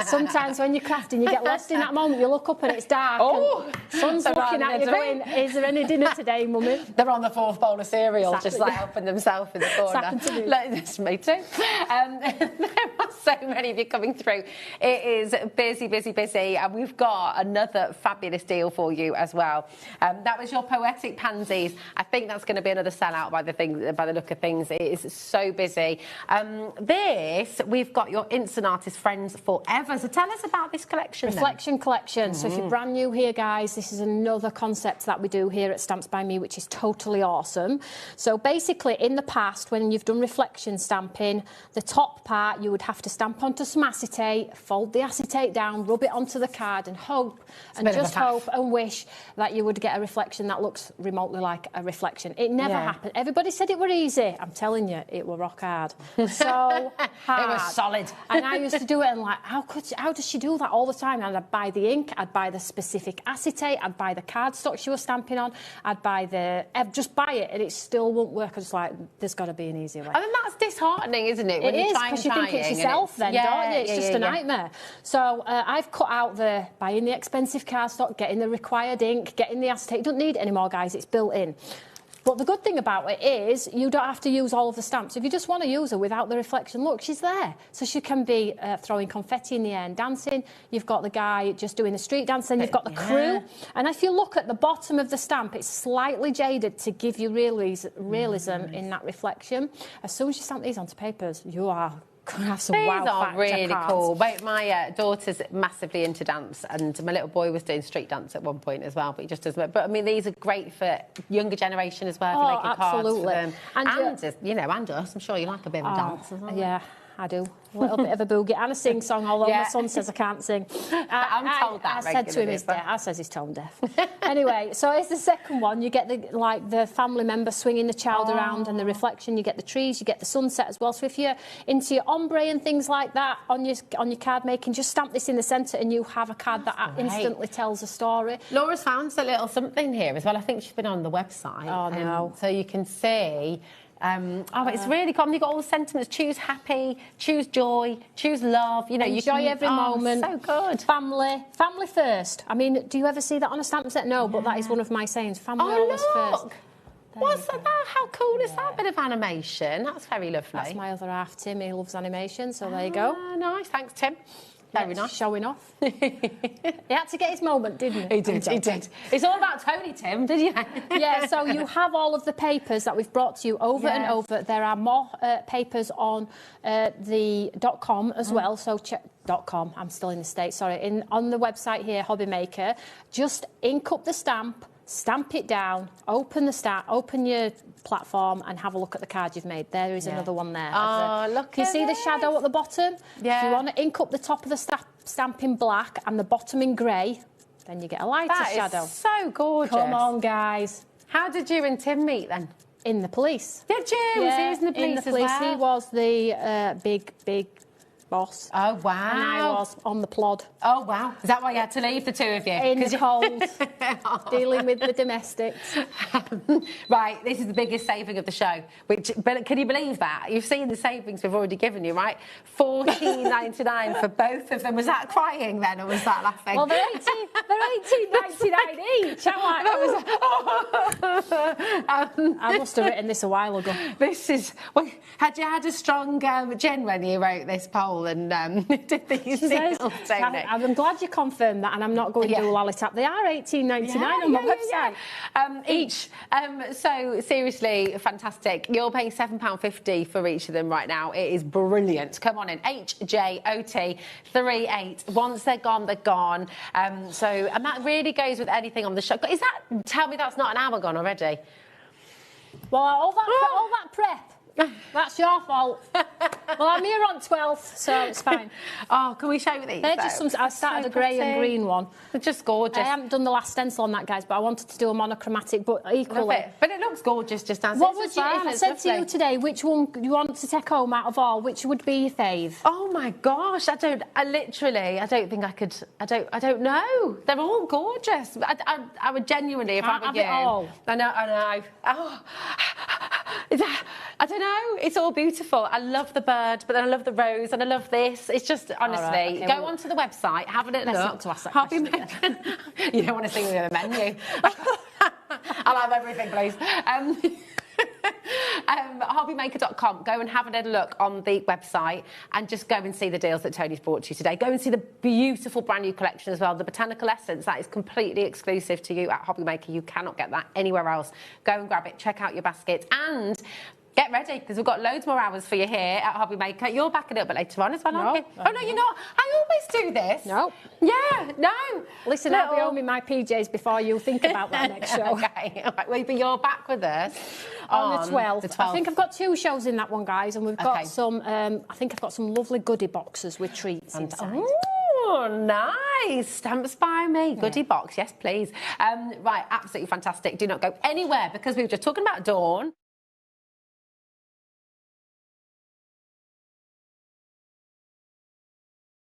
sometimes when you're crafting, you get lost in that moment. You look up and it's dark. And sun's looking at you going, is there any dinner today, Mummy? They're on the 4th bowl of cereal, just like helping themselves in the corner. It's me too. There are so many of you coming through. It is busy, busy, busy. And we've got another fabulous deal for you as well. That was your poetic pansies. I think that's going to be another sellout by the look of things. It is so busy. We've got your Instant Artist Friends Forever. So tell us about this collection. Reflection collection. So if you're brand new here, guys, this is another concept that we do here at Stamps by Me, which is totally awesome. So basically, in the past, when you've done reflection stamping, the top part you would have to stamp onto some acetate, fold the acetate down, rub it onto the card, and hope and wish that you would get a reflection that looks remotely like a reflection. It never happened. Everybody said it were easy. I'm telling you, it were rock hard. So hard. It was solid. And I used to do it and like, how does she do that all the time? And I'd buy the ink, I'd buy the specific acetate, I'd buy the cardstock she was stamping on, I'd just buy it and it still won't work. I was like, there's got to be an easier way. I mean, that's disheartening, isn't it? When it is, because you think it's yourself then, don't you? It's just a nightmare. So I've cut out buying the expensive cardstock, getting the required ink, getting the acetate. You don't need it anymore, guys. It's built in. But the good thing about it is you don't have to use all of the stamps. If you just want to use her without the reflection, look, she's there. So she can be throwing confetti in the air and dancing. You've got the guy just doing the street dance, then you've got the crew. And if you look at the bottom of the stamp, it's slightly jaded to give you realism in that reflection. As soon as you stamp these onto papers, you are... These are really cool. My daughter's massively into dance, and my little boy was doing street dance at one point as well, but he just doesn't. But I mean, these are great for younger generation as well. For making cards for them. And us. I'm sure you like a bit of a dance as well. Yeah, I do. A little bit of a boogie and a sing-song, although my son says I can't sing. I'm told that I said to him he's deaf. I says he's tone deaf. Anyway, so it's the second one. You get the family member swinging the child around and the reflection. You get the trees, you get the sunset as well. So if you're into your ombre and things like that on your card making, just stamp this in the centre and you have a card that instantly tells a story. Laura's found a little something here as well. I think she's been on the website. Oh, no. So you can see... it's really common. You've got all the sentiments. Choose happy, choose joy, choose love. You know, enjoy every moment. So good. Family first. I mean, do you ever see that on a stamp set? No, but that is one of my sayings. Family always first. What's that? How cool is that bit of animation? That's very lovely. That's my other half, Tim. He loves animation, so there you go. Nice. Thanks, Tim. Very nice. Showing off. He had to get his moment, didn't he? He did. It's all about Tony, Tim, did you? Yeah, so you have all of the papers that we've brought to you over and over. There are more papers on the .com as well, so check .com. I'm still in the States, sorry. On the website here, Hobbymaker, just ink up the stamp it down, open your platform and have a look at the card you've made. There is another one there. Look Can you see the shadow at the bottom? Yeah. If you want to ink up the top of the stamp in black and the bottom in grey, then you get a lighter shadow. That is so gorgeous. Come on, guys. How did you and Tim meet then? In the police. Did you? Yeah, he was in the police as well? He was the big boss. Oh, wow. And I was on the plod. Oh, wow. Is that why you had to leave, the two of you? In the cold, dealing with the domestics. Right, this is the biggest saving of the show. But can you believe that? You've seen the savings we've already given you, right? $14.99 for both of them. Was that crying then, or was that laughing? Well, they're $18.99 each. I must have written this a while ago. Had you had a strong Jen when you wrote this poll and did these things? I'm glad you confirmed that, and I'm not going to do a lollipop. They are $18.99 on my website. Each. So seriously, fantastic. You're paying £7.50 for each of them right now. It is brilliant. Come on in. HJOT38. Once they're gone, they're gone. And that really goes with anything on the show. Tell me that's not an hour gone already. Well, all that prep. That's your fault. Well, I'm here on 12th, so it's fine. Oh, can we show these? They're just some. I started a grey and green one. They're just gorgeous. I haven't done the last stencil on that, guys, but I wanted to do a monochromatic, but equally. Love it. But it looks gorgeous just as What it would is you, as well. if I It's said to you lovely. today, which one you want to take home out of all, which would be your fave? Oh my gosh, I don't think I could, I don't know. They're all gorgeous. I would genuinely, if I were have you. it all. I know. Oh, I don't know. It's all beautiful. I love the bird, but then I love the rose, and I love this. It's just, honestly, right, okay, go well, onto the website, have a little let's look. not to ask that question Hobbymaker. You don't want to see the menu. I'll have everything, please. Hobbymaker.com. Go and have a little look on the website and just go and see the deals that Tony's brought to you today. Go and see the beautiful brand new collection as well. The Botanical Essence, that is completely exclusive to you at Hobbymaker. You cannot get that anywhere else. Go and grab it. Check out your basket and get ready, because we've got loads more hours for you here at Hobbymaker. You're back a little bit later on as well, aren't you? Oh, no, you're not. I always do this. No. Yeah, no. Listen, I'll be home in my PJs before you think about that next show. Okay, all right. Well, but you're back with us On the 12th. The 12th. I think I've got 2 shows in that one, guys, and we've got Okay. some, I think I've got some lovely goodie boxes with treats inside. Oh, nice. Stamps by me. Goodie box, yes, please. Right, absolutely fantastic. Do not go anywhere, because we were just talking about Dawn.